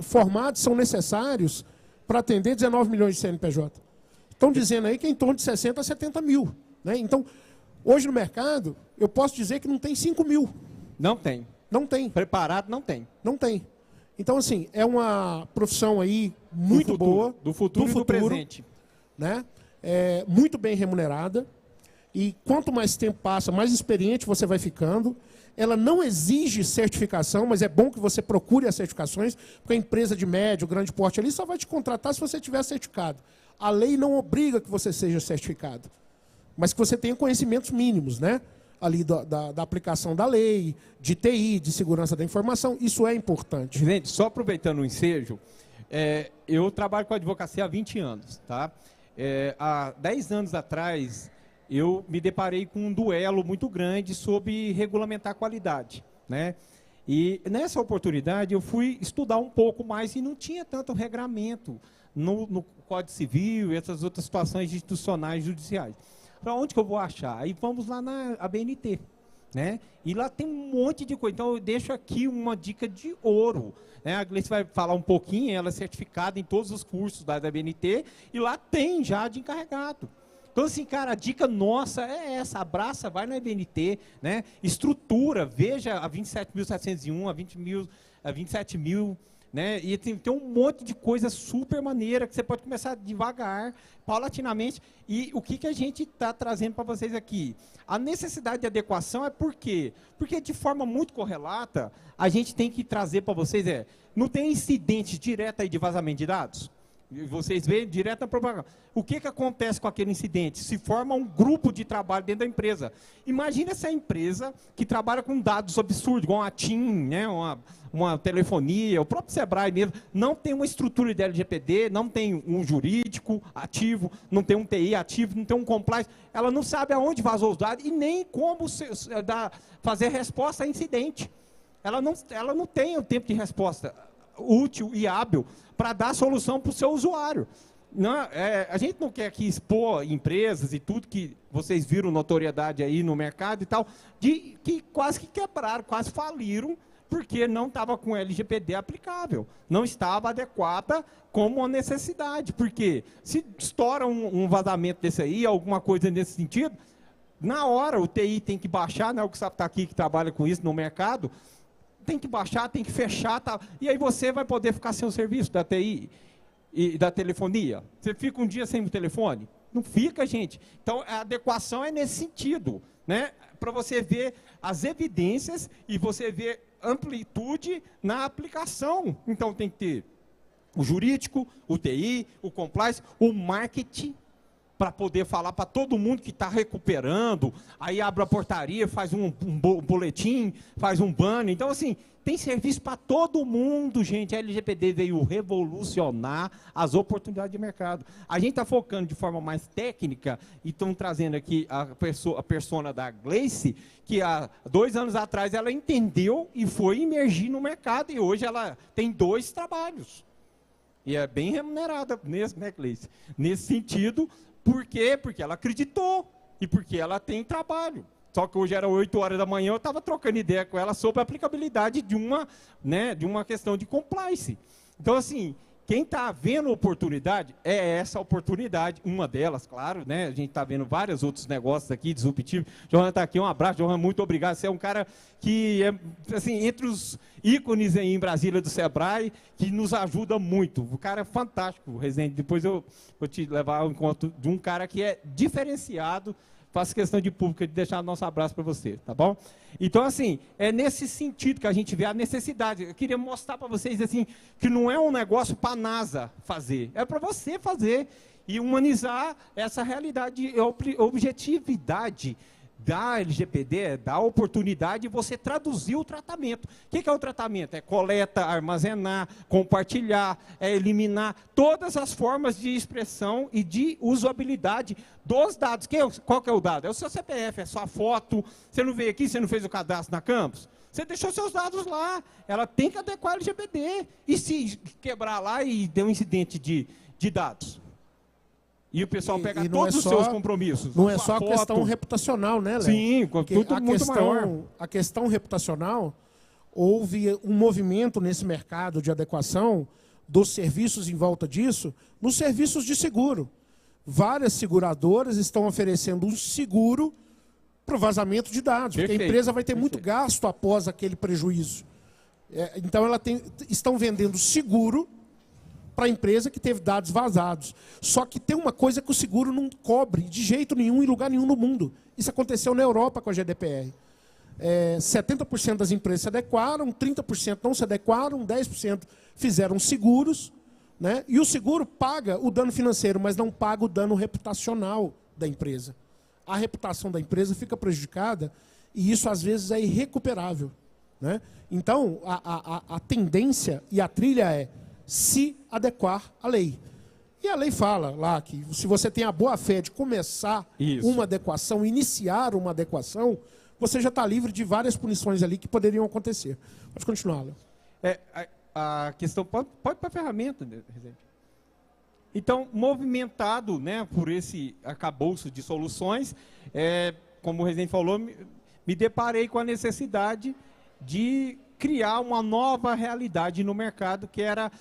[SPEAKER 3] formados são necessários para atender 19 milhões de CNPJ. Estão dizendo aí que é em torno de 60 a 70 mil. Né? Então, hoje no mercado, eu posso dizer que não tem 5 mil.
[SPEAKER 2] Não tem.
[SPEAKER 3] Não tem.
[SPEAKER 2] Preparado, não tem.
[SPEAKER 3] Não tem. Então, assim, é uma profissão aí muito boa.
[SPEAKER 2] Do futuro e do presente.
[SPEAKER 3] Né? É muito bem remunerada. E quanto mais tempo passa, mais experiente você vai ficando. Ela não exige certificação, mas é bom que você procure as certificações, porque a empresa de médio, grande porte ali só vai te contratar se você tiver certificado. A lei não obriga que você seja certificado, mas que você tenha conhecimentos mínimos, né? Ali da aplicação da lei, de TI, de segurança da informação, isso é importante.
[SPEAKER 2] Gente, só aproveitando o ensejo, eu trabalho com advocacia há 20 anos, tá? Há 10 anos atrás, eu me deparei com um duelo muito grande sobre regulamentar a qualidade, né? E nessa oportunidade eu fui estudar um pouco mais e não tinha tanto regramento no Código Civil e essas outras situações institucionais judiciais. Para onde que eu vou achar? Aí vamos lá na ABNT, né? E lá tem um monte de coisa. Então eu deixo aqui uma dica de ouro, né? A Gleice vai falar um pouquinho, ela é certificada em todos os cursos da ABNT e lá tem já de encarregado. Então, assim, cara, a dica nossa é essa, abraça, vai na ABNT, né? Estrutura, veja a 27.701, a 27.000, né? E tem um monte de coisa super maneira que você pode começar devagar, paulatinamente. E o que a gente está trazendo para vocês aqui? A necessidade de adequação é por quê? Porque de forma muito correlata, a gente tem que trazer para vocês, não tem incidente direto aí de vazamento de dados? Vocês veem direto na propaganda. O que acontece com aquele incidente? Se forma um grupo de trabalho dentro da empresa. Imagina essa empresa que trabalha com dados absurdos, igual a TIM, né, uma telefonia, o próprio Sebrae mesmo, não tem uma estrutura de LGPD, não tem um jurídico ativo, não tem um TI ativo, não tem um compliance, ela não sabe aonde vazou os dados e nem como fazer resposta a incidente. Ela não tem o tempo de resposta útil e hábil para dar solução para o seu usuário. Não, a gente não quer aqui expor empresas e tudo que vocês viram notoriedade aí no mercado e tal, que quase que quebraram, quase faliram, porque não estava com LGPD aplicável, não estava adequada como uma necessidade, porque se estoura um vazamento desse aí, alguma coisa nesse sentido, na hora o TI tem que baixar, né, o que está aqui que trabalha com isso no mercado, tem que baixar, tem que fechar, tá? E aí você vai poder ficar sem o serviço da TI e da telefonia. Você fica um dia sem o telefone? Não fica, gente. Então, a adequação é nesse sentido, né? Para você ver as evidências e você ver amplitude na aplicação. Então, tem que ter o jurídico, o TI, o compliance, o marketing, para poder falar para todo mundo que está recuperando, aí abre a portaria, faz um boletim, faz um banner. Então, assim, tem serviço para todo mundo, gente. A LGPD veio revolucionar as oportunidades de mercado. A gente está focando de forma mais técnica e estamos trazendo aqui a persona da Gleice, que há 2 anos atrás ela entendeu e foi imergir no mercado e hoje ela tem 2 trabalhos. E é bem remunerada mesmo, né, Gleice? Nesse sentido. Por quê? Porque ela acreditou e porque ela tem trabalho. Só que hoje era 8 horas da manhã, eu estava trocando ideia com ela sobre a aplicabilidade de uma questão de compliance. Então, assim, quem está vendo oportunidade, é essa oportunidade, uma delas, claro, né? A gente está vendo vários outros negócios aqui, disruptivos. Johan está aqui, um abraço, Johan, muito obrigado. Você é um cara que é, assim, entre os ícones aí em Brasília do Sebrae, que nos ajuda muito. O cara é fantástico, Rezende. Depois eu vou te levar ao encontro de um cara que é diferenciado. Faço questão de público de deixar nosso abraço para você, tá bom? Então, assim, é nesse sentido que a gente vê a necessidade. Eu queria mostrar para vocês, assim, que não é um negócio para a NASA fazer, é para você fazer e humanizar essa realidade, objetividade da LGPD, da oportunidade de você traduzir o tratamento. O que é o tratamento? É coleta, armazenar, compartilhar, eliminar todas as formas de expressão e de usabilidade dos dados. Qual que é o dado? É o seu CPF, é sua foto. Você não veio aqui, você não fez o cadastro na Campus? Você deixou seus dados lá. Ela tem que adequar a LGPD. E se quebrar lá e der um incidente de dados? E o pessoal pega todos os seus compromissos.
[SPEAKER 3] Não é só a questão reputacional, né, Léo?
[SPEAKER 2] Sim, tudo muito maior.
[SPEAKER 3] A questão reputacional, houve um movimento nesse mercado de adequação dos serviços em volta disso, nos serviços de seguro. Várias seguradoras estão oferecendo um seguro para o vazamento de dados, porque
[SPEAKER 2] Perfeito,
[SPEAKER 3] a empresa vai ter muito
[SPEAKER 2] perfeito.
[SPEAKER 3] gasto após aquele prejuízo. Então, estão vendendo seguro para a empresa que teve dados vazados. Só que tem uma coisa que o seguro não cobre de jeito nenhum, em lugar nenhum no mundo. Isso aconteceu na Europa com a GDPR. 70% das empresas se adequaram, 30% não se adequaram, 10% fizeram seguros, né? E o seguro paga o dano financeiro, mas não paga o dano reputacional da empresa. A reputação da empresa fica prejudicada e isso, às vezes, é irrecuperável, né? Então, a tendência e a trilha é se adequar à lei. E a lei fala lá que se você tem a boa-fé de começar
[SPEAKER 2] Isso.
[SPEAKER 3] uma adequação, iniciar uma adequação, você já está livre de várias punições ali que poderiam acontecer. Pode continuar, Léo.
[SPEAKER 2] A questão... Pode para a ferramenta, né, Rezende? Então, movimentado, né, por esse arcabouço de soluções, como o Rezende falou, me deparei com a necessidade de criar uma nova realidade no mercado, que era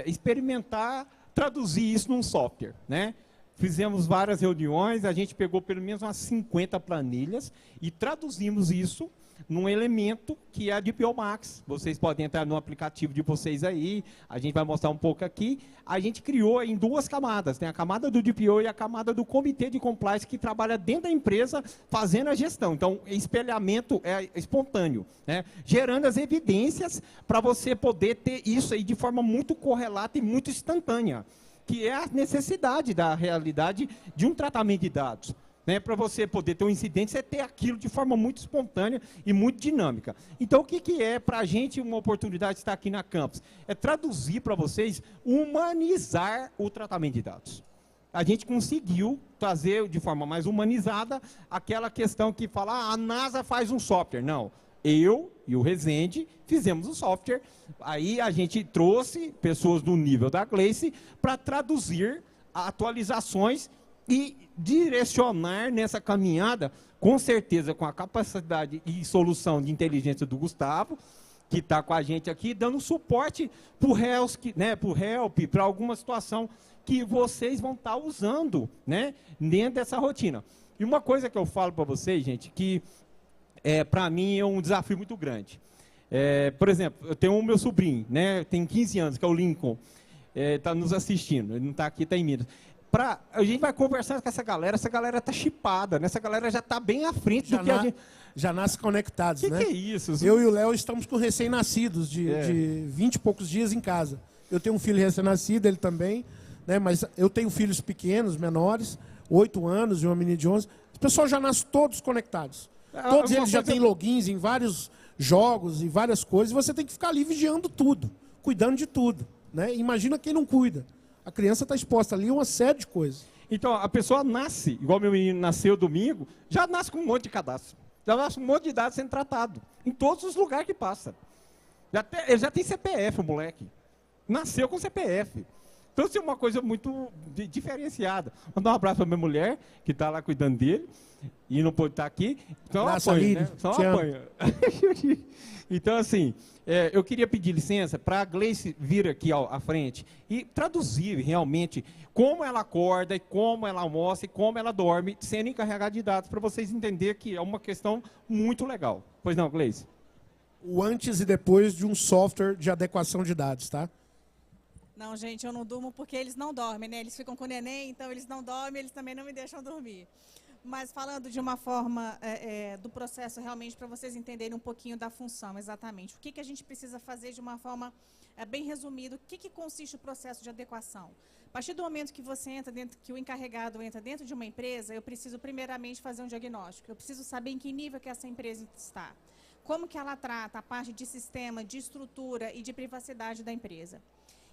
[SPEAKER 2] experimentar, traduzir isso num software, né? Fizemos várias reuniões, a gente pegou pelo menos umas 50 planilhas e traduzimos isso num elemento que é a DPO Max. Vocês podem entrar no aplicativo de vocês aí, a gente vai mostrar um pouco aqui. A gente criou em duas camadas, tem a camada do DPO e a camada do comitê de compliance, que trabalha dentro da empresa fazendo a gestão. Então, espelhamento é espontâneo, né? Gerando as evidências para você poder ter isso aí de forma muito correlata e muito instantânea, que é a necessidade da realidade de um tratamento de dados. Né, para você poder ter um incidente, você ter aquilo de forma muito espontânea e muito dinâmica. Então, o que é para a gente uma oportunidade de estar aqui na Campus? É traduzir para vocês, humanizar o tratamento de dados. A gente conseguiu trazer de forma mais humanizada aquela questão que fala, a NASA faz um software. Não, eu e o Rezende fizemos um software, aí a gente trouxe pessoas do nível da Gleice para traduzir atualizações e direcionar nessa caminhada, com certeza com a capacidade e solução de inteligência do Gustavo, que está com a gente aqui, dando suporte para o Help, para alguma situação que vocês vão estar usando, né, dentro dessa rotina. E uma coisa que eu falo para vocês, gente, que para mim é um desafio muito grande. Por exemplo, eu tenho o meu sobrinho, né, tem 15 anos, que é o Lincoln, está nos assistindo, ele não está aqui, está em Minas. A gente vai conversar com essa galera está chipada, né? Essa galera já está bem à frente do que a gente...
[SPEAKER 3] Já nasce conectados, né?
[SPEAKER 2] Que é isso?
[SPEAKER 3] Eu e o Léo estamos com recém-nascidos, de 20 e poucos dias em casa. Eu tenho um filho recém-nascido, ele também, né? Mas eu tenho filhos pequenos, menores, 8 anos e uma menina de 11. Os pessoal já nascem todos conectados. Todos eles já têm logins em vários jogos e várias coisas, e você tem que ficar ali vigiando tudo, cuidando de tudo, né? Imagina quem não cuida. A criança está exposta ali a uma série de coisas.
[SPEAKER 2] Então, a pessoa nasce, igual meu menino nasceu domingo, já nasce com um monte de cadastro. Já nasce com um monte de dados sendo tratado. Em todos os lugares que passa. Ele já tem CPF, o moleque. Nasceu com CPF. Então, isso é uma coisa muito diferenciada. Mandar um abraço para minha mulher, que está lá cuidando dele, e não pode estar aqui. Então, apanha, né? Só apanha. Então, assim, eu queria pedir licença para a Gleice vir aqui à frente e traduzir realmente como ela acorda, e como ela almoça e como ela dorme, sendo encarregada de dados, para vocês entenderem que é uma questão muito legal. Pois não, Gleice?
[SPEAKER 3] O antes e depois de um software de adequação de dados, tá?
[SPEAKER 4] Não, gente, eu não durmo porque eles não dormem, né? Eles ficam com o neném, então eles não dormem, eles também não me deixam dormir. Mas falando de uma forma do processo realmente, para vocês entenderem um pouquinho da função, exatamente. O que a gente precisa fazer de uma forma bem resumida, o que consiste o processo de adequação? A partir do momento que você entra que o encarregado entra dentro de uma empresa, eu preciso primeiramente fazer um diagnóstico. Eu preciso saber em que nível que essa empresa está. Como que ela trata a parte de sistema, de estrutura e de privacidade da empresa.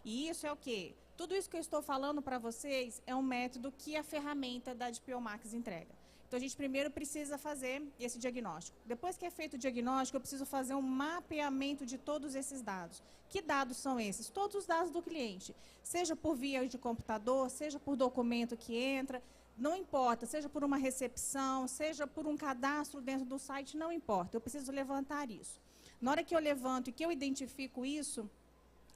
[SPEAKER 4] E isso é o quê? Tudo isso que eu estou falando para vocês é um método que a ferramenta da DPO Max entrega. Então, a gente primeiro precisa fazer esse diagnóstico. Depois que é feito o diagnóstico, eu preciso fazer um mapeamento de todos esses dados. Que dados são esses? Todos os dados do cliente. Seja por via de computador, seja por documento que entra, não importa. Seja por uma recepção, seja por um cadastro dentro do site, não importa. Eu preciso levantar isso. Na hora que eu levanto e que eu identifico isso,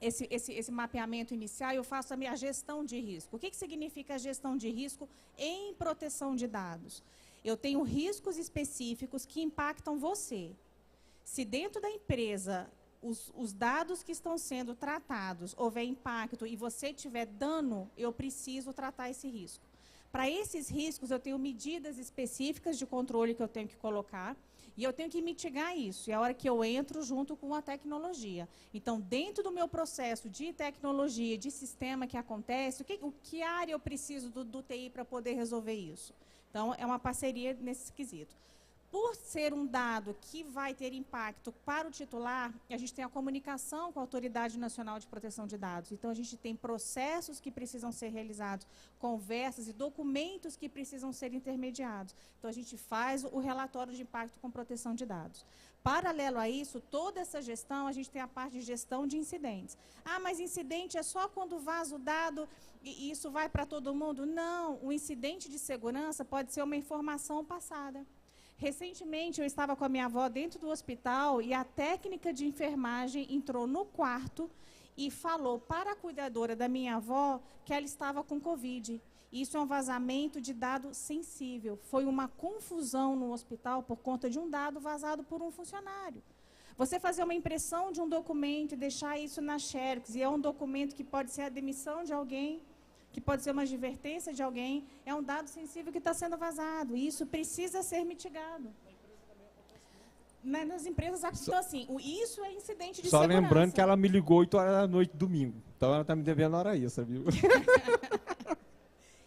[SPEAKER 4] esse mapeamento inicial, eu faço a minha gestão de risco. O que significa a gestão de risco em proteção de dados? Eu tenho riscos específicos que impactam você. Se dentro da empresa os dados que estão sendo tratados houver impacto e você tiver dano, eu preciso tratar esse risco. Para esses riscos, eu tenho medidas específicas de controle que eu tenho que colocar e eu tenho que mitigar isso. E é a hora que eu entro junto com a tecnologia. Então, dentro do meu processo de tecnologia, de sistema que acontece, o que área eu preciso do TI para poder resolver isso? Então, é uma parceria nesse quesito. Por ser um dado que vai ter impacto para o titular, a gente tem a comunicação com a Autoridade Nacional de Proteção de Dados. Então, a gente tem processos que precisam ser realizados, conversas e documentos que precisam ser intermediados. Então, a gente faz o relatório de impacto com proteção de dados. Paralelo a isso, toda essa gestão, a gente tem a parte de gestão de incidentes. Ah, mas incidente é só quando vaza o dado e isso vai para todo mundo? Não, o incidente de segurança pode ser uma informação passada. Recentemente, eu estava com a minha avó dentro do hospital e a técnica de enfermagem entrou no quarto e falou para a cuidadora da minha avó que ela estava com Covid. Isso é um vazamento de dado sensível. Foi uma confusão no hospital por conta de um dado vazado por um funcionário. Você fazer uma impressão de um documento e deixar isso na Xerox, e é um documento que pode ser a demissão de alguém, que pode ser uma advertência de alguém, é um dado sensível que está sendo vazado, e isso precisa ser mitigado. Nas empresas, então assim, isso é incidente de
[SPEAKER 2] só
[SPEAKER 4] segurança.
[SPEAKER 2] Lembrando que ela me ligou 8 horas da noite, domingo, então ela está me devendo hora extra, viu?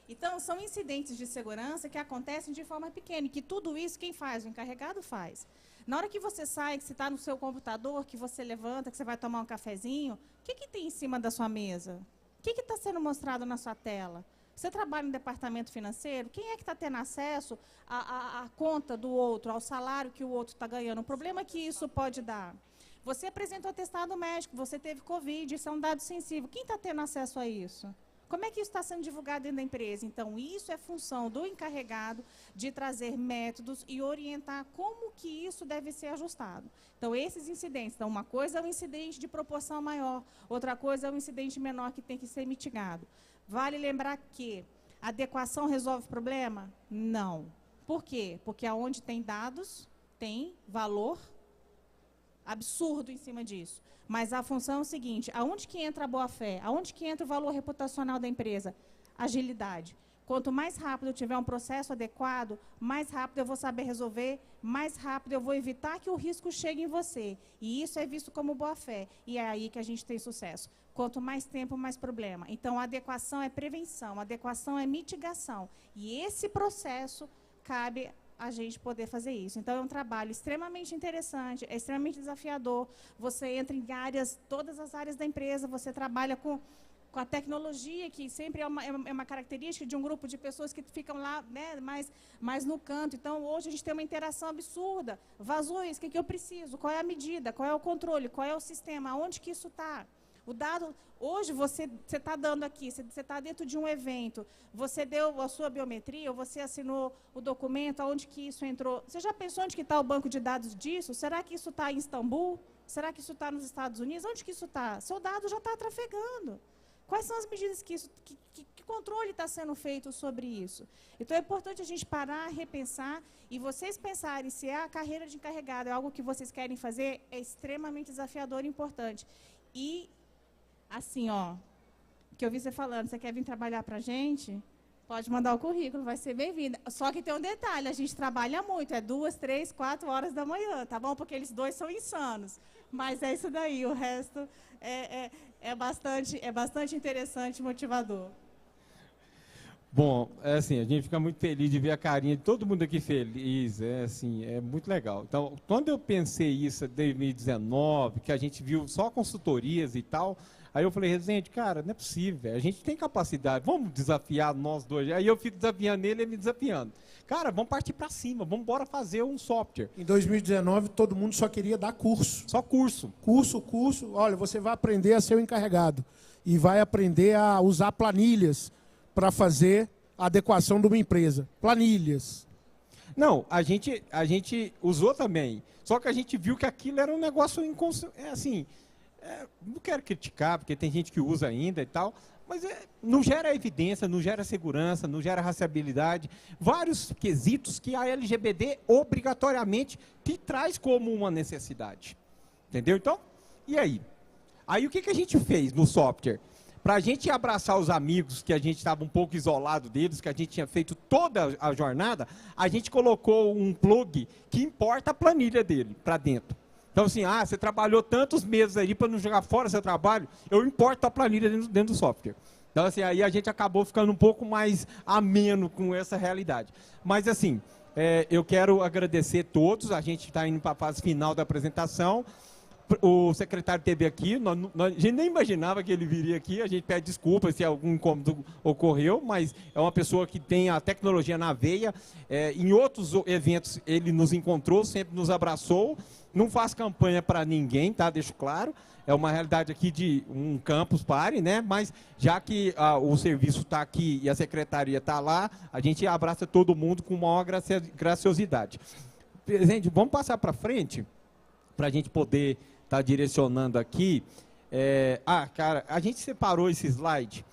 [SPEAKER 4] Então, são incidentes de segurança que acontecem de forma pequena, e que tudo isso quem faz? O encarregado faz. Na hora que você sai, que você está no seu computador, que você levanta, que você vai tomar um cafezinho, o que tem em cima da sua mesa? O que está sendo mostrado na sua tela? Você trabalha no departamento financeiro? Quem é que está tendo acesso à conta do outro, ao salário que o outro está ganhando? O problema que isso pode dar. Você apresentou atestado médico, você teve Covid, isso é um dado sensível. Quem está tendo acesso a isso? Como é que isso está sendo divulgado dentro da empresa? Então, isso é função do encarregado de trazer métodos e orientar como que isso deve ser ajustado. Então, esses incidentes, então, uma coisa é um incidente de proporção maior, outra coisa é um incidente menor que tem que ser mitigado. Vale lembrar que a adequação resolve o problema? Não. Por quê? Porque aonde tem dados, tem valor absurdo em cima disso. Mas a função é o seguinte, aonde que entra a boa-fé? Aonde que entra o valor reputacional da empresa? Agilidade. Quanto mais rápido eu tiver um processo adequado, mais rápido eu vou saber resolver, mais rápido eu vou evitar que o risco chegue em você. E isso é visto como boa-fé. E é aí que a gente tem sucesso. Quanto mais tempo, mais problema. Então, a adequação é prevenção, a adequação é mitigação. E esse processo cabe a gente poder fazer isso. Então, é um trabalho extremamente interessante, é extremamente desafiador. Você entra em áreas, todas as áreas da empresa, você trabalha com a tecnologia, que sempre é uma característica de um grupo de pessoas que ficam lá, né, mais no canto. Então, hoje a gente tem uma interação absurda. Vazou isso, o que eu preciso? Qual é a medida? Qual é o controle? Qual é o sistema? Onde que isso está? O dado, hoje você está dando aqui, você está dentro de um evento, você deu a sua biometria, ou você assinou o documento, aonde que isso entrou? Você já pensou onde que está o banco de dados disso? Será que isso está em Istambul? Será que isso está nos Estados Unidos? Onde que isso está? Seu dado já está trafegando. Quais são as medidas que controle está sendo feito sobre isso? Então, é importante a gente parar, repensar, e vocês pensarem se a carreira de encarregado é algo que vocês querem fazer, é extremamente desafiador e importante. E assim, ó, que eu vi você falando, você quer vir trabalhar para a gente? Pode mandar o currículo, vai ser bem-vinda. Só que tem um detalhe, a gente trabalha muito, é 2, 3, 4 horas da manhã, tá bom? Porque eles dois são insanos. Mas é isso daí, o resto é bastante interessante e motivador.
[SPEAKER 2] Bom, é assim, a gente fica muito feliz de ver a carinha de todo mundo aqui feliz, é muito legal. Então, quando eu pensei isso em 2019, que a gente viu só consultorias e tal, aí eu falei, Rezende, cara, não é possível, a gente tem capacidade, vamos desafiar nós dois. Aí eu fico desafiando ele e me desafiando. Cara, vamos partir para cima, vamos embora fazer um software.
[SPEAKER 3] Em 2019, todo mundo só queria dar curso.
[SPEAKER 2] Só curso.
[SPEAKER 3] Curso. Olha, você vai aprender a ser o encarregado e vai aprender a usar planilhas para fazer a adequação de uma empresa. Planilhas.
[SPEAKER 2] Não, a gente usou também, só que a gente viu que aquilo era um negócio não quero criticar, porque tem gente que usa ainda e tal, Mas não gera evidência, não gera segurança, não gera rastreabilidade. Vários quesitos que a LGPD obrigatoriamente te traz como uma necessidade. Entendeu? Então, e aí? Aí o que a gente fez no software? Para a gente abraçar os amigos, que a gente estava um pouco isolado deles, que a gente tinha feito toda a jornada, a gente colocou um plug que importa a planilha dele para dentro. Então, assim, você trabalhou tantos meses aí para não jogar fora seu trabalho, eu importo a planilha dentro do software. Então, assim, aí a gente acabou ficando um pouco mais ameno com essa realidade. Mas, assim, eu quero agradecer todos, a gente está indo para a fase final da apresentação. O secretário esteve aqui, a gente nem imaginava que ele viria aqui, a gente pede desculpas se algum incômodo ocorreu, mas é uma pessoa que tem a tecnologia na veia. Em outros eventos ele nos encontrou, sempre nos abraçou, não faz campanha para ninguém, tá? Deixo claro, é uma realidade aqui de um campus pare, né? Mas já que o serviço está aqui e a secretaria está lá, a gente abraça todo mundo com maior graciosidade. Gente, vamos passar para frente, para a gente poder estar direcionando aqui. Cara, a gente separou esse slide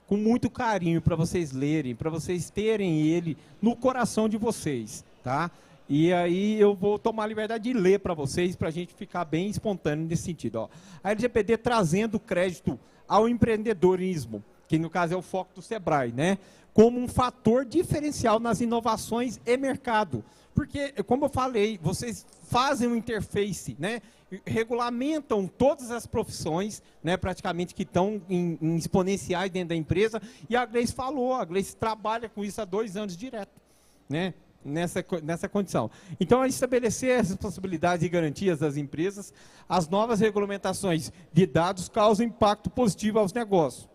[SPEAKER 2] com muito carinho para vocês lerem, para vocês terem ele no coração de vocês, tá? E aí eu vou tomar a liberdade de ler para vocês, para a gente ficar bem espontâneo nesse sentido. Ó. A LGPD trazendo crédito ao empreendedorismo, que no caso é o foco do Sebrae, né? Como um fator diferencial nas inovações e mercado. Porque, como eu falei, vocês fazem uma interface, né? Regulamentam todas as profissões, né, praticamente que estão em exponenciais dentro da empresa, e a Gleice falou, a Gleice trabalha com isso há 2 anos direto, né, nessa condição. Então, a estabelecer as responsabilidades e garantias das empresas, as novas regulamentações de dados causam impacto positivo aos negócios.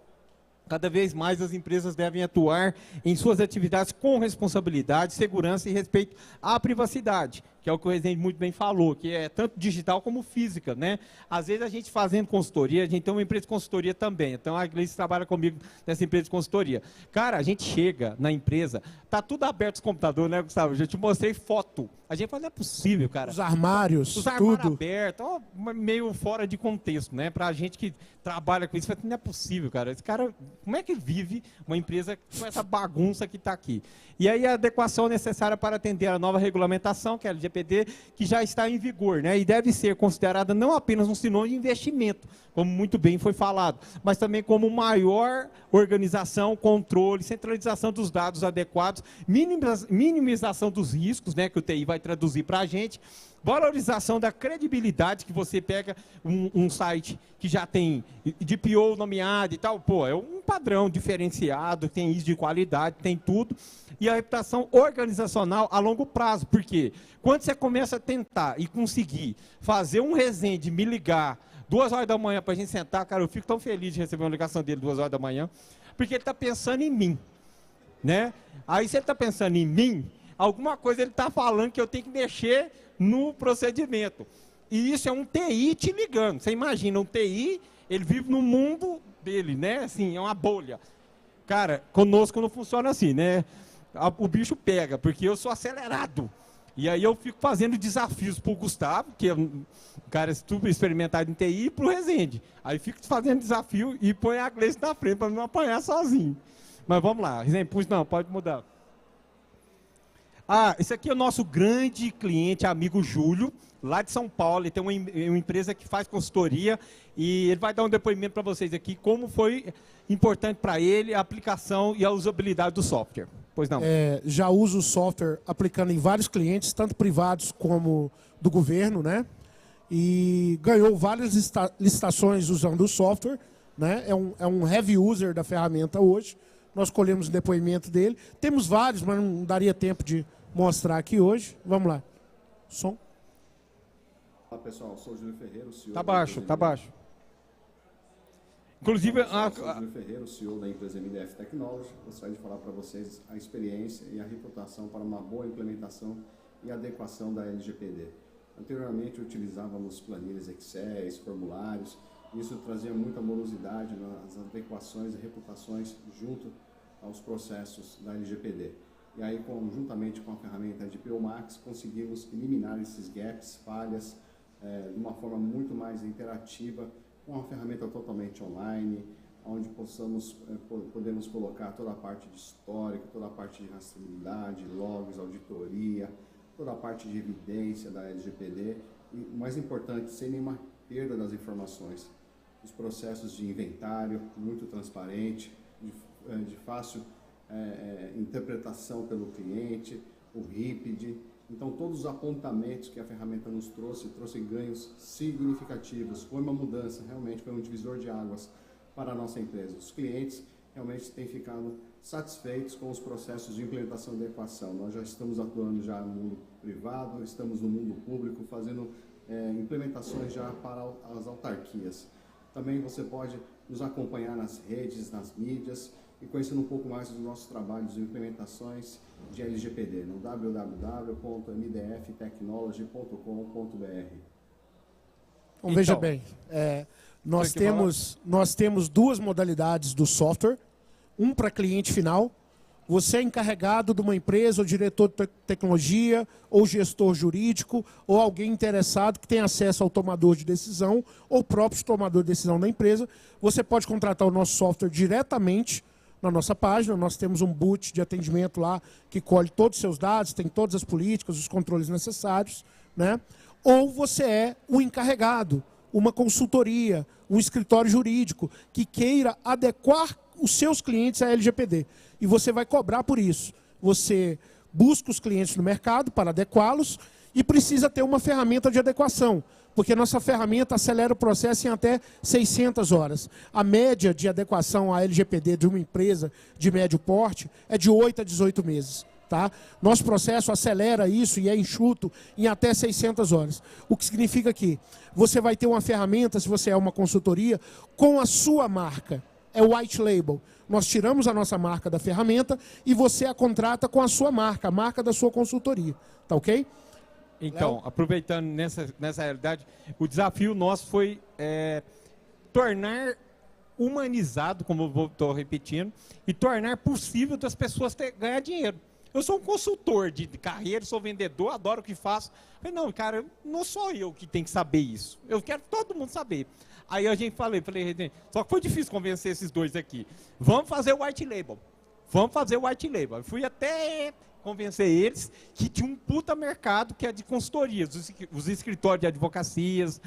[SPEAKER 2] Cada vez mais as empresas devem atuar em suas atividades com responsabilidade, segurança e respeito à privacidade, que é o que o Rezende muito bem falou, que é tanto digital como física, né? Às vezes a gente fazendo consultoria, a gente tem uma empresa de consultoria também, então a Gleice trabalha comigo nessa empresa de consultoria. Cara, a gente chega na empresa, tá tudo aberto os computadores, né, Gustavo? Eu já te mostrei foto. A gente fala, não é possível, cara.
[SPEAKER 3] Os armários, tudo
[SPEAKER 2] abertos, meio fora de contexto, né? Pra gente que trabalha com isso, não é possível, cara. Esse cara, como é que vive uma empresa com essa bagunça que está aqui? E aí a adequação necessária para atender a nova regulamentação, que é a LGPD, que já está em vigor, né? E deve ser considerada não apenas um sinônimo de investimento, como muito bem foi falado, mas também como maior organização, controle, centralização dos dados adequados, minimização dos riscos, né, que o TI vai traduzir para a gente, valorização da credibilidade, que você pega um site que já tem DPO nomeado e tal, é um padrão diferenciado, tem isso de qualidade, tem tudo, e a reputação organizacional a longo prazo, porque quando você começa a tentar e conseguir fazer um Rezende me ligar 2 horas da manhã para a gente sentar, cara, eu fico tão feliz de receber uma ligação dele 2 horas da manhã, porque ele está pensando em mim, né? Aí se ele está pensando em mim, alguma coisa ele está falando que eu tenho que mexer no procedimento. E isso é um TI te ligando. Você imagina, um TI, ele vive no mundo dele, né? Assim, é uma bolha. Cara, conosco não funciona assim, né? O bicho pega, porque eu sou acelerado. E aí eu fico fazendo desafios para o Gustavo, que é um cara super experimentado em TI, e para o Rezende. Aí fico fazendo desafio e põe a Gleice na frente para não apanhar sozinho. Mas vamos lá, Rezende, não, pode mudar. Esse aqui é o nosso grande cliente, amigo Júlio, lá de São Paulo. Ele tem uma empresa que faz consultoria e ele vai dar um depoimento para vocês aqui, como foi importante para ele a aplicação e a usabilidade do software. Pois não?
[SPEAKER 3] Já uso o software aplicando em vários clientes, tanto privados como do governo, né? E ganhou várias licitações usando o software, né? É um heavy user da ferramenta hoje. Nós colhemos o depoimento dele. Temos vários, mas não daria tempo de mostrar aqui hoje. Vamos lá. Som.
[SPEAKER 6] Olá, pessoal. Sou o Júlio Ferreira, o CEO...
[SPEAKER 2] Tá baixo, tá baixo. Inclusive...
[SPEAKER 6] Sou o Júlio Ferreira, o CEO da empresa MDF Technology. Gostaria de falar para vocês a experiência e a reputação para uma boa implementação e adequação da LGPD. Anteriormente, utilizávamos planilhas Excel, formulários. Isso trazia muita morosidade nas adequações e reputações junto aos processos da LGPD. E aí, conjuntamente com a ferramenta DPO Max, conseguimos eliminar esses gaps, falhas, de uma forma muito mais interativa, com uma ferramenta totalmente online, onde podemos colocar toda a parte de histórico, toda a parte de rastreabilidade, logs, auditoria, toda a parte de evidência da LGPD e, o mais importante, sem nenhuma perda das informações. Os processos de inventário, muito transparente, de fácil interpretação pelo cliente, o RIPD. Então, todos os apontamentos que a ferramenta nos trouxe ganhos significativos. Foi uma mudança, realmente foi um divisor de águas para a nossa empresa. Os clientes realmente têm ficado satisfeitos com os processos de implementação de adequação. Nós já estamos atuando já no mundo privado, estamos no mundo público, fazendo implementações já para as autarquias. Também você pode nos acompanhar nas redes, nas mídias e conhecendo um pouco mais dos nossos trabalhos de implementações de LGPD no www.mdftechnology.com.br.
[SPEAKER 3] Então, veja bem, nós temos duas modalidades do software, um para cliente final. Você é encarregado de uma empresa, ou diretor de tecnologia, ou gestor jurídico, ou alguém interessado que tem acesso ao tomador de decisão, ou próprio tomador de decisão da empresa. Você pode contratar o nosso software diretamente na nossa página. Nós temos um boot de atendimento lá que colhe todos os seus dados, tem todas as políticas, os controles necessários, né? Ou você é o encarregado, uma consultoria, um escritório jurídico que queira adequar os seus clientes à LGPD. E você vai cobrar por isso. Você busca os clientes no mercado para adequá-los e precisa ter uma ferramenta de adequação, porque nossa ferramenta acelera o processo em até 600 horas. A média de adequação à LGPD de uma empresa de médio porte é de 8 a 18 meses. Tá? Nosso processo acelera isso e é enxuto em até 600 horas. O que significa que você vai ter uma ferramenta, se você é uma consultoria, com a sua marca. É o white label. Nós tiramos a nossa marca da ferramenta e você a contrata com a sua marca, a marca da sua consultoria. Tá ok?
[SPEAKER 2] Então, Léo? Aproveitando nessa realidade, o desafio nosso foi tornar humanizado, como eu estou repetindo, e tornar possível das pessoas ganhar dinheiro. Eu sou um consultor de carreira, sou vendedor, adoro o que faço. Falei, não, cara, não sou eu que tenho que saber isso. Eu quero todo mundo saber. Aí a gente falei, só que foi difícil convencer esses dois aqui. Vamos fazer o white label. Vamos fazer o white label. Eu fui até convencer eles que tinha um puta mercado que é de consultorias, os escritórios de advocacias.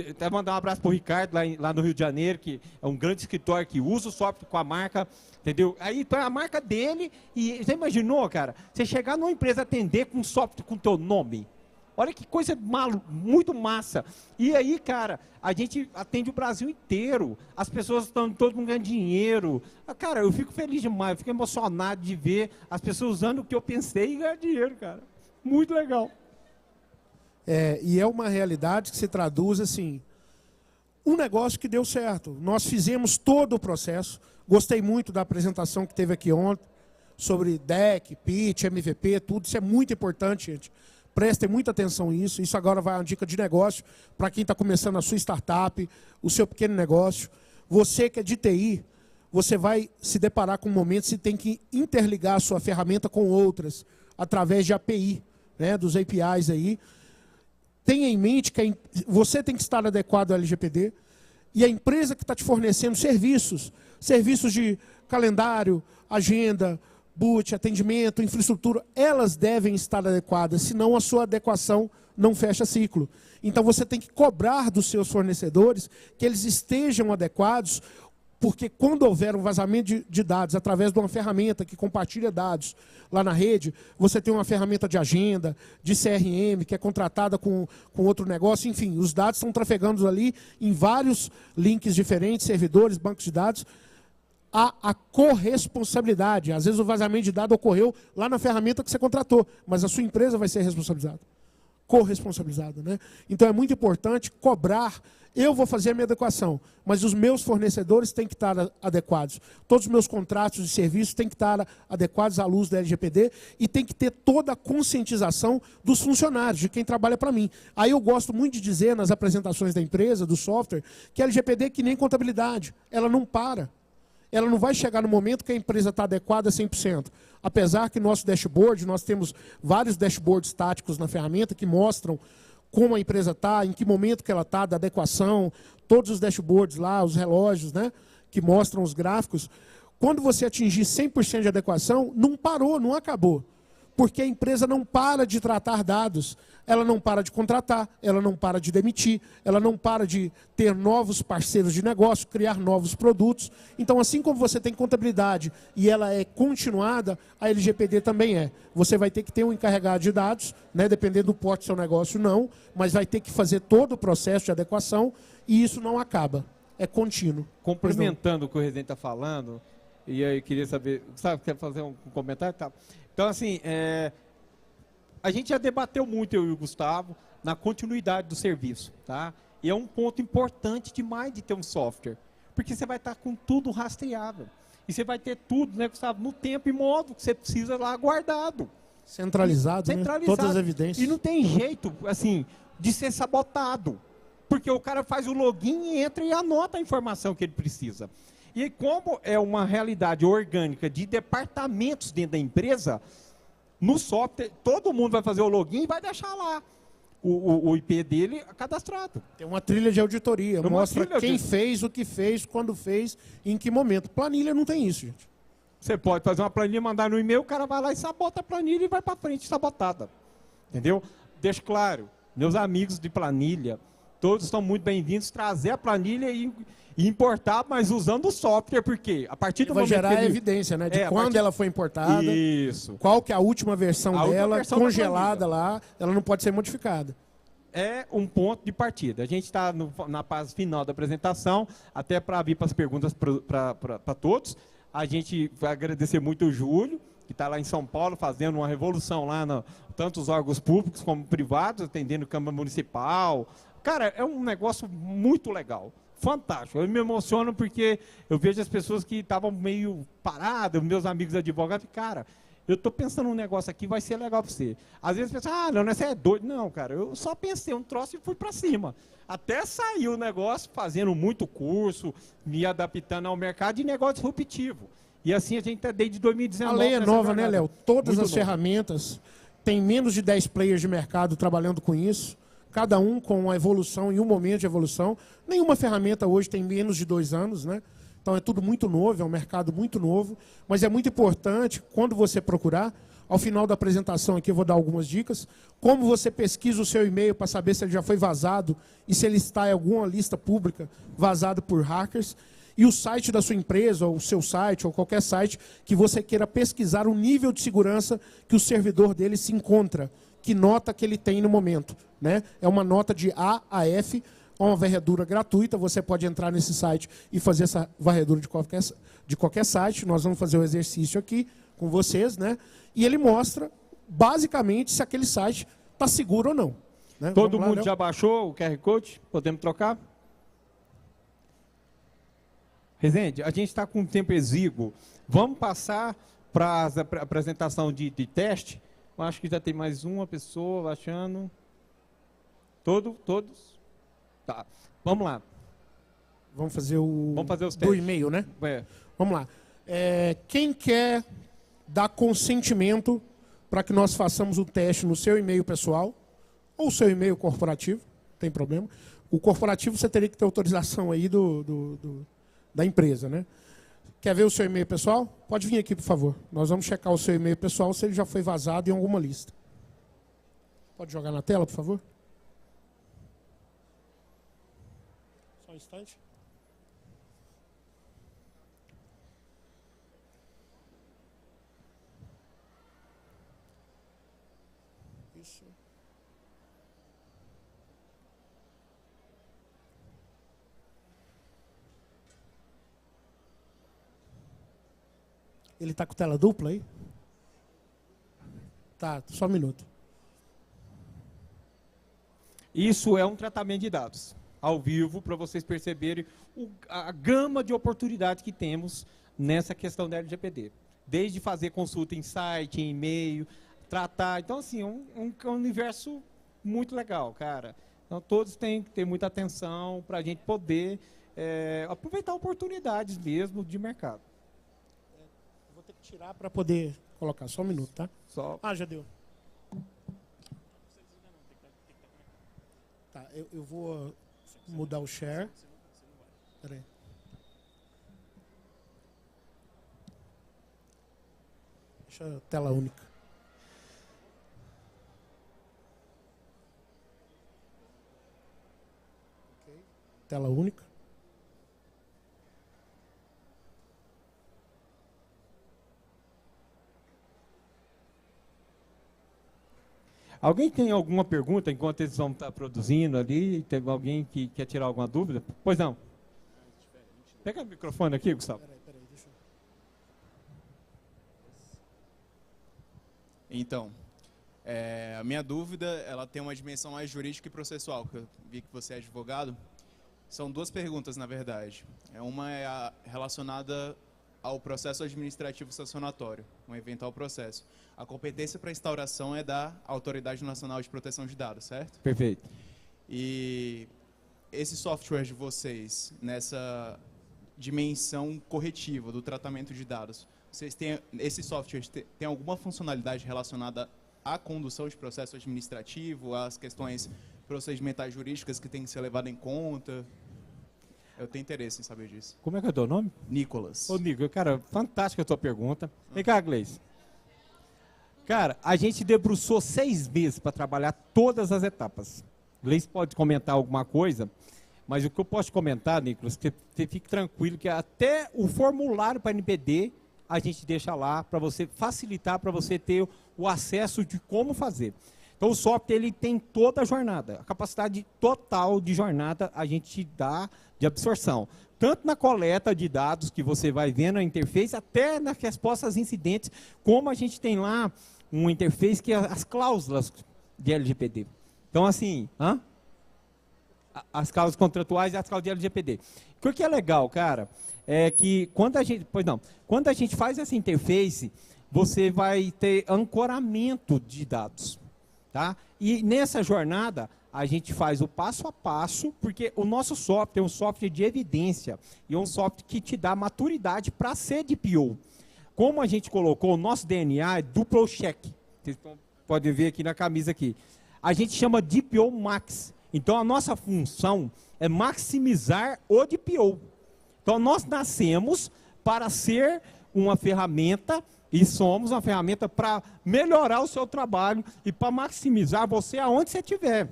[SPEAKER 2] Até mandar um abraço para o Ricardo, lá no Rio de Janeiro, que é um grande escritório que usa o software com a marca, entendeu? Aí então, a marca dele, e você imaginou, cara, você chegar numa empresa atender com um software com teu nome? Olha que coisa muito massa. E aí, cara, a gente atende o Brasil inteiro. As pessoas estão todo mundo ganhando dinheiro. Cara, eu fico feliz demais, eu fico emocionado de ver as pessoas usando o que eu pensei e ganhar dinheiro, cara. Muito legal.
[SPEAKER 3] E é uma realidade que se traduz assim, um negócio que deu certo. Nós fizemos todo o processo. Gostei muito da apresentação que teve aqui ontem sobre DEC, pitch, MVP, tudo. Isso é muito importante, gente. Prestem muita atenção nisso. Isso agora vai uma dica de negócio para quem está começando a sua startup, o seu pequeno negócio. Você que é de TI, você vai se deparar com um momento que você tem que interligar a sua ferramenta com outras, através de API, né, dos APIs aí. Tenha em mente que você tem que estar adequado ao LGPD e a empresa que está te fornecendo serviços de calendário, agenda, boot, atendimento, infraestrutura, elas devem estar adequadas, senão a sua adequação não fecha ciclo. Então você tem que cobrar dos seus fornecedores que eles estejam adequados, porque quando houver um vazamento de dados através de uma ferramenta que compartilha dados lá na rede, você tem uma ferramenta de agenda, de CRM, que é contratada com outro negócio, enfim, os dados estão trafegando ali em vários links diferentes, servidores, bancos de dados. Há a corresponsabilidade. Às vezes o vazamento de dados ocorreu lá na ferramenta que você contratou, mas a sua empresa vai ser responsabilizada. Corresponsabilizada, né? Então é muito importante cobrar. Eu vou fazer a minha adequação, mas os meus fornecedores têm que estar adequados. Todos os meus contratos de serviço têm que estar adequados à luz da LGPD e tem que ter toda a conscientização dos funcionários, de quem trabalha para mim. Aí eu gosto muito de dizer nas apresentações da empresa, do software, que a LGPD é que nem contabilidade. Ela não para. Ela não vai chegar no momento que a empresa está adequada 100%. Apesar que nosso dashboard, nós temos vários dashboards táticos na ferramenta que mostram como a empresa está, em que momento que ela está, da adequação, todos os dashboards lá, os relógios, né, que mostram os gráficos, quando você atingir 100% de adequação, não parou, não acabou. Porque a empresa não para de tratar dados, ela não para de contratar, ela não para de demitir, ela não para de ter novos parceiros de negócio, criar novos produtos. Então, assim como você tem contabilidade e ela é continuada, a LGPD também é. Você vai ter que ter um encarregado de dados, né, dependendo do porte do seu negócio, não, mas vai ter que fazer todo o processo de adequação e isso não acaba, é contínuo.
[SPEAKER 2] Complementando o que o Rezende está falando, e aí eu queria saber, sabe, quer fazer um comentário? Tá. Então, assim, a gente já debateu muito, eu e o Gustavo, na continuidade do serviço, tá? E é um ponto importante demais de ter um software, porque você vai estar com tudo rastreável. E você vai ter tudo, né, Gustavo, no tempo e modo que você precisa lá guardado.
[SPEAKER 3] Centralizado, né? Todas as evidências.
[SPEAKER 2] E não tem jeito, assim, de ser sabotado. Porque o cara faz o login, entra e anota a informação que ele precisa. E como é uma realidade orgânica de departamentos dentro da empresa, no software, todo mundo vai fazer o login e vai deixar lá o IP dele cadastrado.
[SPEAKER 3] Tem uma trilha de auditoria, mostra quem fez, o que fez, quando fez, em que momento. Planilha não tem isso, gente.
[SPEAKER 2] Você pode fazer uma planilha, mandar no e-mail, o cara vai lá e sabota a planilha e vai para frente sabotada. Entendeu? Deixo claro, meus amigos de planilha, todos estão muito bem-vindos trazer a planilha e importar, mas usando o software, porque a partir do
[SPEAKER 3] vai
[SPEAKER 2] momento
[SPEAKER 3] gerar
[SPEAKER 2] que ele...
[SPEAKER 3] evidência, né? De quando ela foi importada,
[SPEAKER 2] isso,
[SPEAKER 3] qual que é a última versão dela,
[SPEAKER 2] versão
[SPEAKER 3] congelada lá, ela não pode ser modificada.
[SPEAKER 2] É um ponto de partida. A gente está na fase final da apresentação, até para vir para as perguntas para todos. A gente vai agradecer muito o Júlio, que está lá em São Paulo, fazendo uma revolução lá, tanto os órgãos públicos como privados, atendendo Câmara Municipal. Cara, é um negócio muito legal. Fantástico. Eu me emociono porque eu vejo as pessoas que estavam meio paradas, meus amigos advogados, cara, eu estou pensando num negócio aqui, vai ser legal para você. Às vezes pensa, não, você é doido. Não, cara, eu só pensei um troço e fui para cima. Até sair o negócio, fazendo muito curso, me adaptando ao mercado de negócio disruptivo. E assim a gente está desde 2019.
[SPEAKER 3] A lei é nova, né, Léo? Todas
[SPEAKER 2] muito
[SPEAKER 3] as
[SPEAKER 2] nova.
[SPEAKER 3] Ferramentas, tem menos de 10 players de mercado trabalhando com isso. Cada um com uma evolução e um momento de evolução. Nenhuma ferramenta hoje tem menos de 2 anos, né? Então é tudo muito novo, é um mercado muito novo. Mas é muito importante, quando você procurar, ao final da apresentação aqui eu vou dar algumas dicas, como você pesquisa o seu e-mail para saber se ele já foi vazado e se ele está em alguma lista pública vazado por hackers. E o site da sua empresa, ou o seu site, ou qualquer site que você queira pesquisar o nível de segurança que o servidor dele se encontra. Que nota que ele tem no momento, né? É uma nota de A a F, uma varredura gratuita. Você pode entrar nesse site e fazer essa varredura de qualquer site. Nós vamos fazer o exercício aqui com vocês, né? E ele mostra, basicamente, se aquele site está seguro ou não. Né?
[SPEAKER 2] Todo mundo já baixou o QR Code? Podemos trocar? Rezende, a gente está com um tempo exíguo. Vamos passar para a apresentação de teste? Eu acho que já tem mais uma pessoa baixando. Todos? Tá. Vamos lá.
[SPEAKER 3] Vamos fazer os testes. Do e-mail, né?
[SPEAKER 2] É.
[SPEAKER 3] Vamos lá. Quem quer dar consentimento para que nós façamos o teste no seu e-mail pessoal ou seu e-mail corporativo? Não tem problema. O corporativo você teria que ter autorização aí da empresa, né? Quer ver o seu e-mail pessoal? Pode vir aqui, por favor. Nós vamos checar o seu e-mail pessoal se ele já foi vazado em alguma lista. Pode jogar na tela, por favor? Só um instante. Isso. Ele está com tela dupla aí? Tá, só um minuto.
[SPEAKER 2] Isso é um tratamento de dados, ao vivo, para vocês perceberem a gama de oportunidades que temos nessa questão da LGPD. Desde fazer consulta em site, em e-mail, tratar. Então, assim, um universo muito legal, cara. Então, todos têm que ter muita atenção para a gente poder aproveitar oportunidades mesmo de mercado.
[SPEAKER 3] Vou ter que tirar para poder colocar. Só um minuto, tá?
[SPEAKER 2] Só.
[SPEAKER 3] Já deu. Tá, eu vou mudar o share. Espera aí. Deixa tela única. Tela única.
[SPEAKER 2] Alguém tem alguma pergunta enquanto eles vão estar produzindo ali? Tem alguém que quer tirar alguma dúvida? Pois não. Pega o microfone aqui, Gustavo.
[SPEAKER 3] Peraí, deixa eu...
[SPEAKER 7] Então, a minha dúvida, ela tem uma dimensão mais jurídica e processual, porque eu vi que você é advogado. São duas perguntas, na verdade. Uma é relacionada ao processo administrativo sancionatório, um eventual processo. A competência para instauração é da Autoridade Nacional de Proteção de Dados, certo?
[SPEAKER 2] Perfeito.
[SPEAKER 7] E esse software de vocês, nessa dimensão corretiva do tratamento de dados, vocês têm, esse software tem alguma funcionalidade relacionada à condução de processo administrativo, às questões procedimentais jurídicas que têm que ser levadas em conta? Eu tenho interesse em saber disso.
[SPEAKER 2] Como é que é o teu nome?
[SPEAKER 7] Nicolas.
[SPEAKER 2] Ô, Nico, cara, fantástica a tua pergunta. Vem cá, Gleice. Cara, a gente debruçou 6 meses para trabalhar todas as etapas. Gleice pode comentar alguma coisa, mas o que eu posso te comentar, Nicolas, que você fique tranquilo, que até o formulário para NPD a gente deixa lá para você facilitar, para você ter o acesso de como fazer. Então o software ele tem toda a jornada, a capacidade total de jornada a gente dá de absorção. Tanto na coleta de dados que você vai vendo a interface, até nas respostas incidentes, como a gente tem lá uma interface que é as cláusulas de LGPD. Então assim, as cláusulas contratuais e as cláusulas de LGPD. O que é legal, cara, é que quando a gente faz essa interface, você vai ter ancoramento de dados. Tá? E nessa jornada, a gente faz o passo a passo, porque o nosso software é um software de evidência e é um software que te dá maturidade para ser DPO. Como a gente colocou, o nosso DNA é duplo check. Vocês podem ver aqui na camisa aqui. A gente chama DPO Max. Então, a nossa função é maximizar o DPO. Então, nós nascemos para ser uma ferramenta e somos uma ferramenta para melhorar o seu trabalho e para maximizar você aonde você estiver.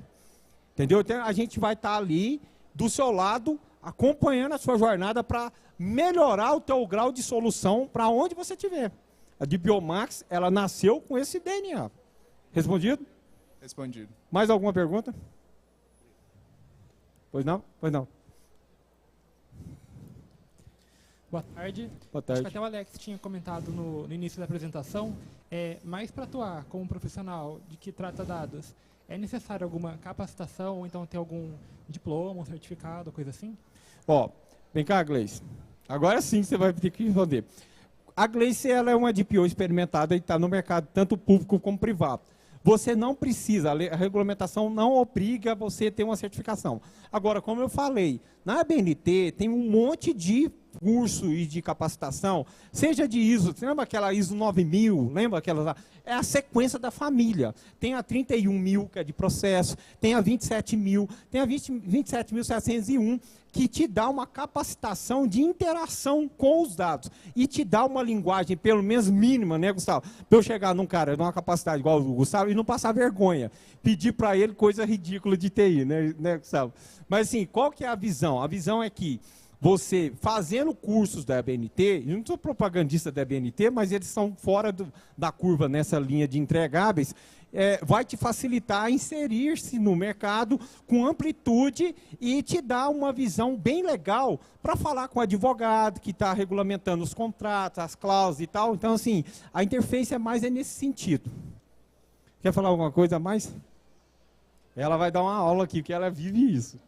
[SPEAKER 2] Entendeu? Então, a gente vai estar ali do seu lado, acompanhando a sua jornada para melhorar o teu grau de solução para onde você estiver. A DPO Max, ela nasceu com esse DNA. Respondido?
[SPEAKER 7] Respondido.
[SPEAKER 2] Mais alguma pergunta? Pois não? Pois não.
[SPEAKER 8] Boa tarde.
[SPEAKER 2] Boa tarde.
[SPEAKER 8] Acho que até o Alex tinha comentado no início da apresentação, mas para atuar como profissional de que trata dados, é necessário alguma capacitação ou então ter algum diploma, um certificado, coisa assim?
[SPEAKER 2] Ó, vem cá, Gleice. Agora sim você vai ter que responder. A Gleice, ela é uma DPO experimentada e está no mercado tanto público como privado. Você não precisa, a regulamentação não obriga você a ter uma certificação. Agora, como eu falei, na ABNT tem um monte de curso e de capacitação, seja de ISO, você lembra aquela ISO 9000, lembra aquela? É a sequência da família. Tem a 31.000, que é de processo, tem a 27.000, tem a 27.701, que te dá uma capacitação de interação com os dados e te dá uma linguagem, pelo menos mínima, né, Gustavo? Para eu chegar num cara numa capacidade igual o Gustavo e não passar vergonha, pedir para ele coisa ridícula de TI, né, Gustavo? Mas assim, qual que é a visão? A visão é que você, fazendo cursos da ABNT, eu não sou propagandista da ABNT, mas eles são fora da curva nessa linha de entregáveis, vai te facilitar a inserir-se no mercado com amplitude e te dar uma visão bem legal para falar com o advogado que está regulamentando os contratos, as cláusulas e tal. Então, assim, a interface é mais nesse sentido. Quer falar alguma coisa a mais? Ela vai dar uma aula aqui, porque ela vive isso.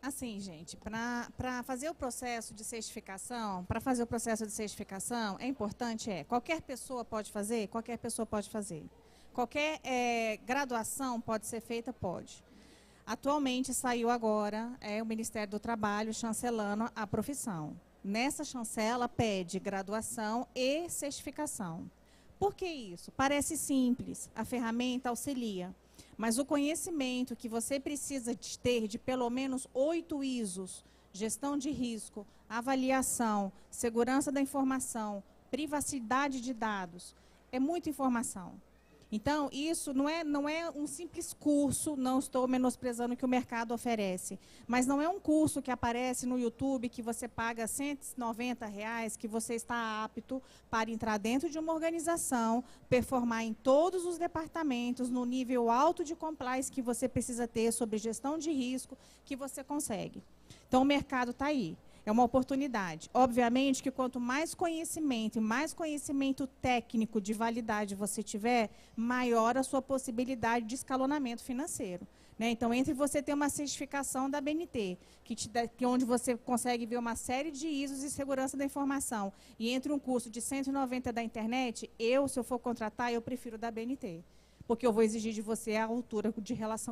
[SPEAKER 4] Assim, gente, para fazer o processo de certificação, é importante, qualquer pessoa pode fazer? Qualquer pessoa pode fazer. Qualquer graduação pode ser feita? Pode. Atualmente saiu agora o Ministério do Trabalho chancelando a profissão. Nessa chancela pede graduação e certificação. Por que isso? Parece simples, a ferramenta auxilia. Mas o conhecimento que você precisa ter de pelo menos 8 ISOs, gestão de risco, avaliação, segurança da informação, privacidade de dados, é muita informação. Então, isso não é um simples curso, não estou menosprezando o que o mercado oferece, mas não é um curso que aparece no YouTube, que você paga R$190, que você está apto para entrar dentro de uma organização, performar em todos os departamentos, no nível alto de compliance que você precisa ter sobre gestão de risco, que você consegue. Então, o mercado está aí. É uma oportunidade. Obviamente que quanto mais conhecimento e mais conhecimento técnico de validade você tiver, maior a sua possibilidade de escalonamento financeiro. Né? Então, entre você ter uma certificação da BNT, onde você consegue ver uma série de ISOs de segurança da informação, e entre um curso de 190 da internet, se eu for contratar, eu prefiro da BNT. Porque eu vou exigir de você a altura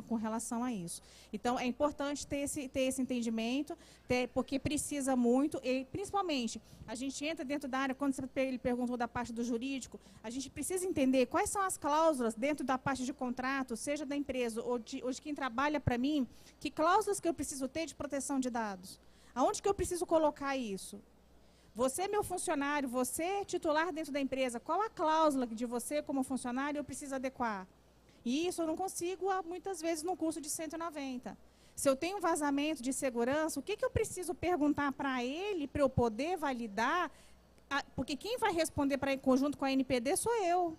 [SPEAKER 4] com relação a isso. Então, é importante ter esse entendimento, porque precisa muito, e principalmente, a gente entra dentro da área, quando ele perguntou da parte do jurídico, a gente precisa entender quais são as cláusulas dentro da parte de contrato, seja da empresa ou de quem trabalha para mim, que cláusulas que eu preciso ter de proteção de dados. Aonde que eu preciso colocar isso? Você é meu funcionário, você é titular dentro da empresa, qual a cláusula de você como funcionário eu preciso adequar? E isso eu não consigo, muitas vezes, num curso de 190. Se eu tenho vazamento de segurança, o que eu preciso perguntar para ele para eu poder validar? Porque quem vai responder em conjunto com a NPD sou eu.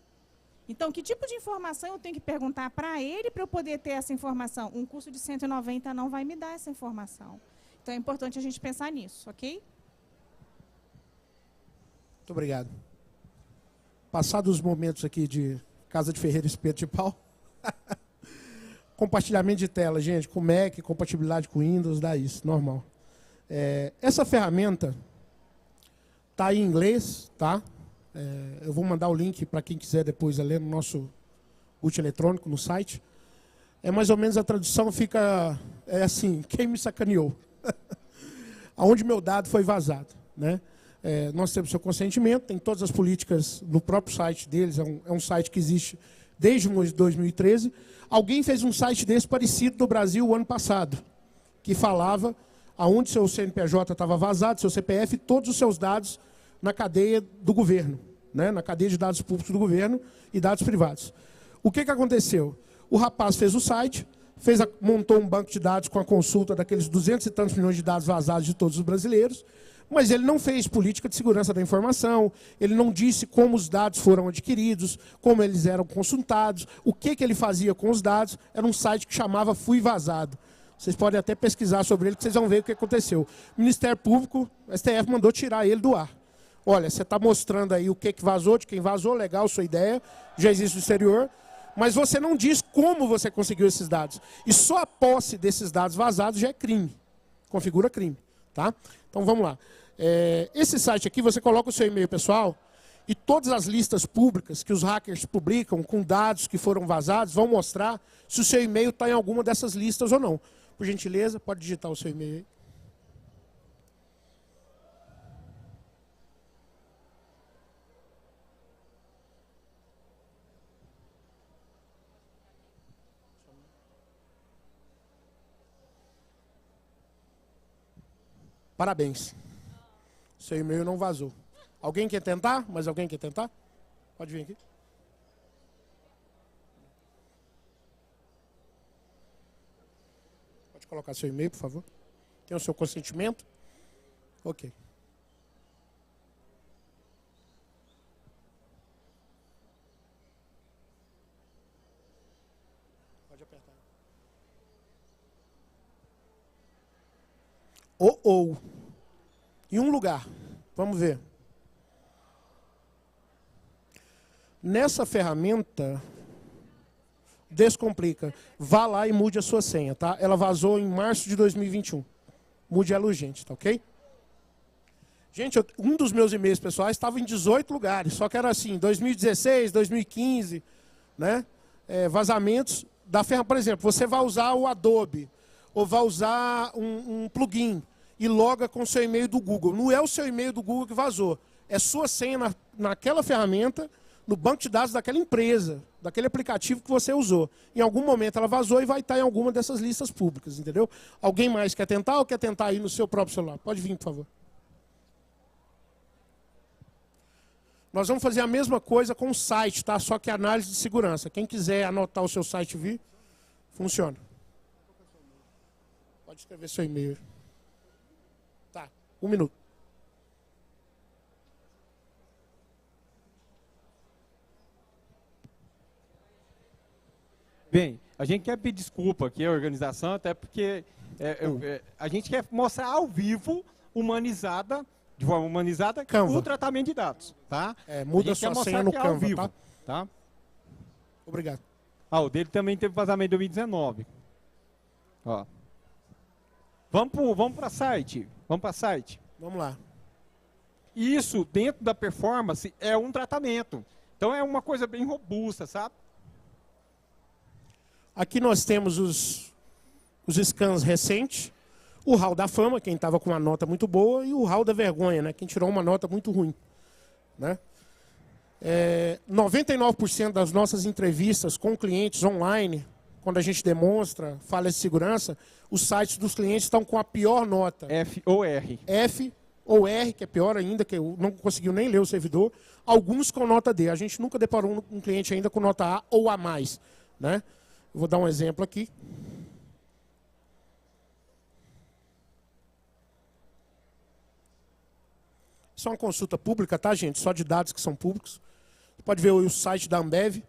[SPEAKER 4] Então, que tipo de informação eu tenho que perguntar para ele para eu poder ter essa informação? Um curso de 190 não vai me dar essa informação. Então, é importante a gente pensar nisso, ok?
[SPEAKER 3] Muito obrigado. Passados os momentos aqui de Casa de Ferreira e Espeto de Pau. Compartilhamento de tela, gente, com Mac, compatibilidade com Windows, dá isso, normal. Essa ferramenta está em inglês, tá? Eu vou mandar o link para quem quiser depois ler no nosso boot eletrônico, no site. Mais ou menos a tradução fica assim, quem me sacaneou? Aonde meu dado foi vazado, né? Nós temos seu consentimento, tem todas as políticas no próprio site deles, é um site que existe desde 2013. Alguém fez um site desse parecido no Brasil o ano passado, que falava aonde seu CNPJ estava vazado, seu CPF, todos os seus dados na cadeia do governo, né? Na cadeia de dados públicos do governo e dados privados. O que aconteceu? O rapaz fez o site, montou um banco de dados com a consulta daqueles 200 e tantos milhões de dados vazados de todos os brasileiros, mas ele não fez política de segurança da informação, ele não disse como os dados foram adquiridos, como eles eram consultados, o que ele fazia com os dados. Era um site que chamava Fui Vazado. Vocês podem até pesquisar sobre ele, que vocês vão ver o que aconteceu. O Ministério Público, o STF, mandou tirar ele do ar. Olha, você está mostrando aí o que vazou, de quem vazou, legal sua ideia, já existe no exterior, mas você não diz como você conseguiu esses dados. E só a posse desses dados vazados já é crime, configura crime. Tá? Então vamos lá. Esse site aqui, você coloca o seu e-mail pessoal e todas as listas públicas que os hackers publicam com dados que foram vazados vão mostrar se o seu e-mail está em alguma dessas listas ou não. Por gentileza, pode digitar o seu e-mail aí. Parabéns. Seu e-mail não vazou. Alguém quer tentar? Mais alguém quer tentar? Pode vir aqui. Pode colocar seu e-mail, por favor. Tem o seu consentimento? Ok. Pode apertar. Em um lugar. Vamos ver. Nessa ferramenta, descomplica. Vá lá e mude a sua senha, tá? Ela vazou em março de 2021. Mude ela urgente, tá ok? Gente, um dos meus e-mails pessoais estava em 18 lugares, só que era assim, 2016, 2015, né? Vazamentos da ferramenta. Por exemplo, você vai usar o Adobe, ou vai usar um plugin, e loga com o seu e-mail do Google. Não é o seu e-mail do Google que vazou. É sua senha naquela ferramenta, no banco de dados daquela empresa, daquele aplicativo que você usou. Em algum momento ela vazou e vai estar em alguma dessas listas públicas, entendeu? Alguém mais quer tentar ou quer tentar aí no seu próprio celular? Pode vir, por favor. Nós vamos fazer a mesma coisa com o site, tá? Só que análise de segurança. Quem quiser anotar o seu site e vir, funciona. Pode escrever seu e-mail. Tá, 1 minuto.
[SPEAKER 2] Bem, a gente quer pedir desculpa aqui à organização, até porque a gente quer mostrar ao vivo, de forma humanizada,
[SPEAKER 3] Canva.
[SPEAKER 2] o tratamento de dados. Tá?
[SPEAKER 3] Muda
[SPEAKER 2] a gente
[SPEAKER 3] sua
[SPEAKER 2] quer mostrar
[SPEAKER 3] senha no
[SPEAKER 2] que é ao
[SPEAKER 3] Canva,
[SPEAKER 2] vivo,
[SPEAKER 3] tá?
[SPEAKER 2] tá?
[SPEAKER 3] Obrigado.
[SPEAKER 2] O dele também teve vazamento em 2019. Ó. Vamos para site. Vamos para site.
[SPEAKER 3] Vamos lá.
[SPEAKER 2] Isso, dentro da performance, é um tratamento. Então, é uma coisa bem robusta, sabe?
[SPEAKER 3] Aqui nós temos os scans recentes, o hall da fama, quem estava com uma nota muito boa, e o hall da vergonha, né? Quem tirou uma nota muito ruim. Né? 99% das nossas entrevistas com clientes online, quando a gente demonstra falhas de segurança, os sites dos clientes estão com a pior nota.
[SPEAKER 2] F ou R.
[SPEAKER 3] F ou R, que é pior ainda, que eu não conseguiu nem ler o servidor. Alguns com nota D. A gente nunca deparou um cliente ainda com nota A ou A+. Né? Eu vou dar um exemplo aqui. Isso é uma consulta pública, tá, gente? Só de dados que são públicos. Você pode ver o site da Ambev.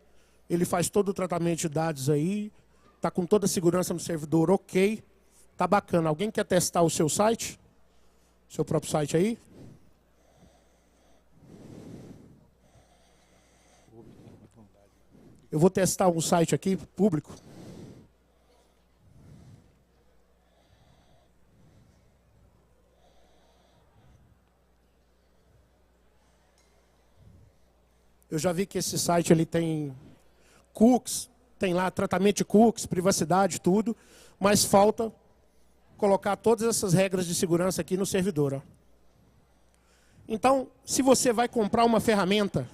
[SPEAKER 3] Ele faz todo o tratamento de dados aí. Está com toda a segurança no servidor, ok. Tá bacana. Alguém quer testar o seu site? Seu próprio site aí? Eu vou testar um site aqui, público. Eu já vi que esse site ele tem cookies, tem lá tratamento de cookies, privacidade, tudo, mas falta colocar todas essas regras de segurança aqui no servidor. Ó. Então, se você vai comprar uma ferramenta,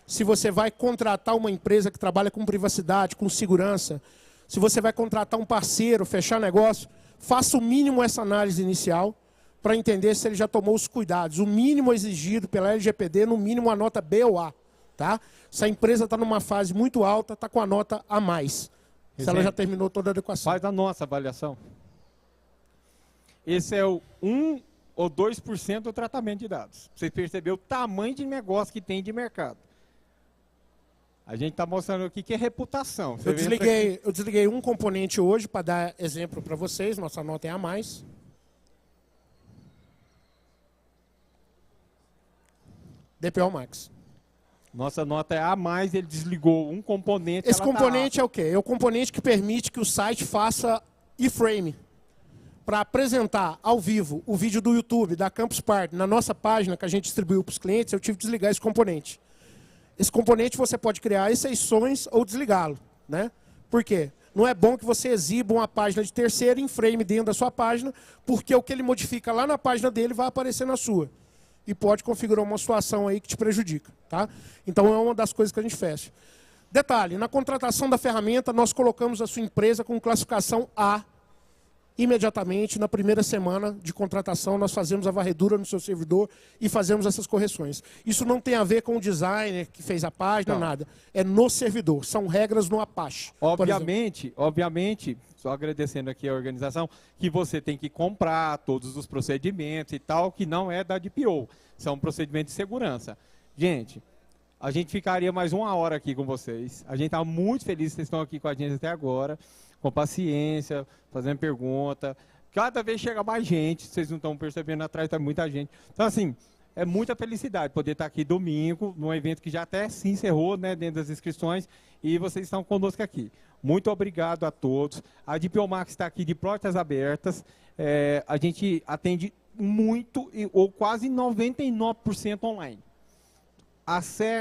[SPEAKER 3] se você vai contratar uma empresa que trabalha com privacidade, com segurança, se você vai contratar um parceiro, fechar negócio, faça o mínimo essa análise inicial para entender se ele já tomou os cuidados. O mínimo exigido pela LGPD, no mínimo a nota B ou A. Tá? Se a empresa está numa fase muito alta, está com a nota A+. Se ela já terminou toda a adequação.
[SPEAKER 2] Faz a nossa avaliação. Esse é o 1 ou 2% do tratamento de dados. Você percebeu o tamanho de negócio que tem de mercado. A gente está mostrando aqui que é reputação.
[SPEAKER 3] Eu desliguei um componente hoje para dar exemplo para vocês. Nossa nota é A+. DPO Max.
[SPEAKER 2] Nossa nota é A+, ele desligou um componente.
[SPEAKER 3] Esse componente é o quê? É o componente que permite que o site faça iframe para apresentar ao vivo o vídeo do YouTube, da Campus Party, na nossa página que a gente distribuiu para os clientes. Eu tive que desligar esse componente. Esse componente você pode criar exceções ou desligá-lo. Né? Por quê? Não é bom que você exiba uma página de terceiro em frame dentro da sua página, porque o que ele modifica lá na página dele vai aparecer na sua. E pode configurar uma situação aí que te prejudica. Tá? Então é uma das coisas que a gente fecha. Detalhe, na contratação da ferramenta, nós colocamos a sua empresa com classificação A. Imediatamente, na primeira semana de contratação, nós fazemos a varredura no seu servidor e fazemos essas correções. Isso não tem a ver com o designer que fez a página, não. Nada. É no servidor, são regras no Apache.
[SPEAKER 2] Obviamente, só agradecendo aqui a organização, que você tem que comprar todos os procedimentos e tal, que não é da DPO, são procedimentos de segurança. Gente, a gente ficaria mais 1 hora aqui com vocês. A gente está muito feliz que vocês estão aqui com a gente até agora, com paciência, fazendo pergunta. Cada vez chega mais gente, vocês não estão percebendo, atrás está muita gente. Então, assim, é muita felicidade poder estar aqui domingo, num evento que já até se encerrou, né, dentro das inscrições, e vocês estão conosco aqui. Muito obrigado a todos. A DPO Max está aqui de portas abertas. A gente atende muito, ou quase 99% online.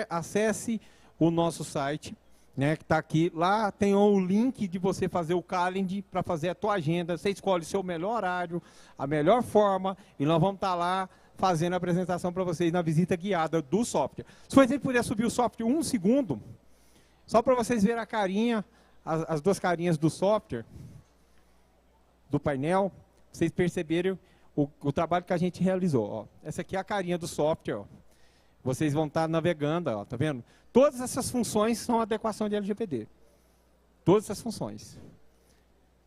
[SPEAKER 2] Acesse o nosso site, né, que está aqui. Lá tem o link de você fazer o calendar para fazer a tua agenda. Você escolhe o seu melhor horário, a melhor forma, e nós vamos estar lá fazendo a apresentação para vocês na visita guiada do software. Se você puder subir o software 1 segundo, só para vocês verem a carinha, as duas carinhas do software, do painel, vocês perceberem o trabalho que a gente realizou. Ó. Essa aqui é a carinha do software. Ó. Vocês vão estar navegando, ó, tá vendo? Todas essas funções são adequação de LGPD. Todas essas funções.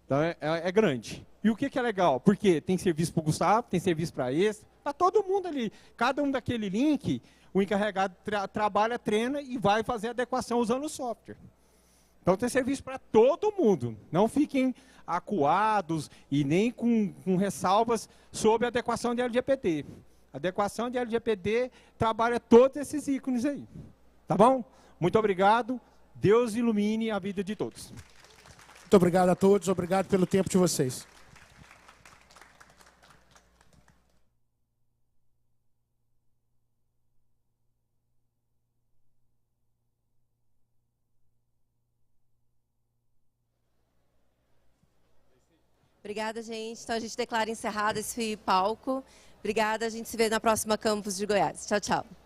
[SPEAKER 2] Então é grande. E o que é legal? Porque tem serviço para o Gustavo, tem serviço para esse, para todo mundo ali. Cada um daquele link, o encarregado trabalha, treina e vai fazer adequação usando o software. Então tem serviço para todo mundo. Não fiquem acuados e nem com ressalvas sobre a adequação de LGPD. A adequação de LGPD trabalha todos esses ícones aí. Tá bom? Muito obrigado. Deus ilumine a vida de todos.
[SPEAKER 3] Muito obrigado a todos, obrigado pelo tempo de vocês.
[SPEAKER 9] Obrigada, gente. Então a gente declara encerrado esse palco. Obrigada, a gente se vê na próxima campus de Goiás. Tchau, tchau.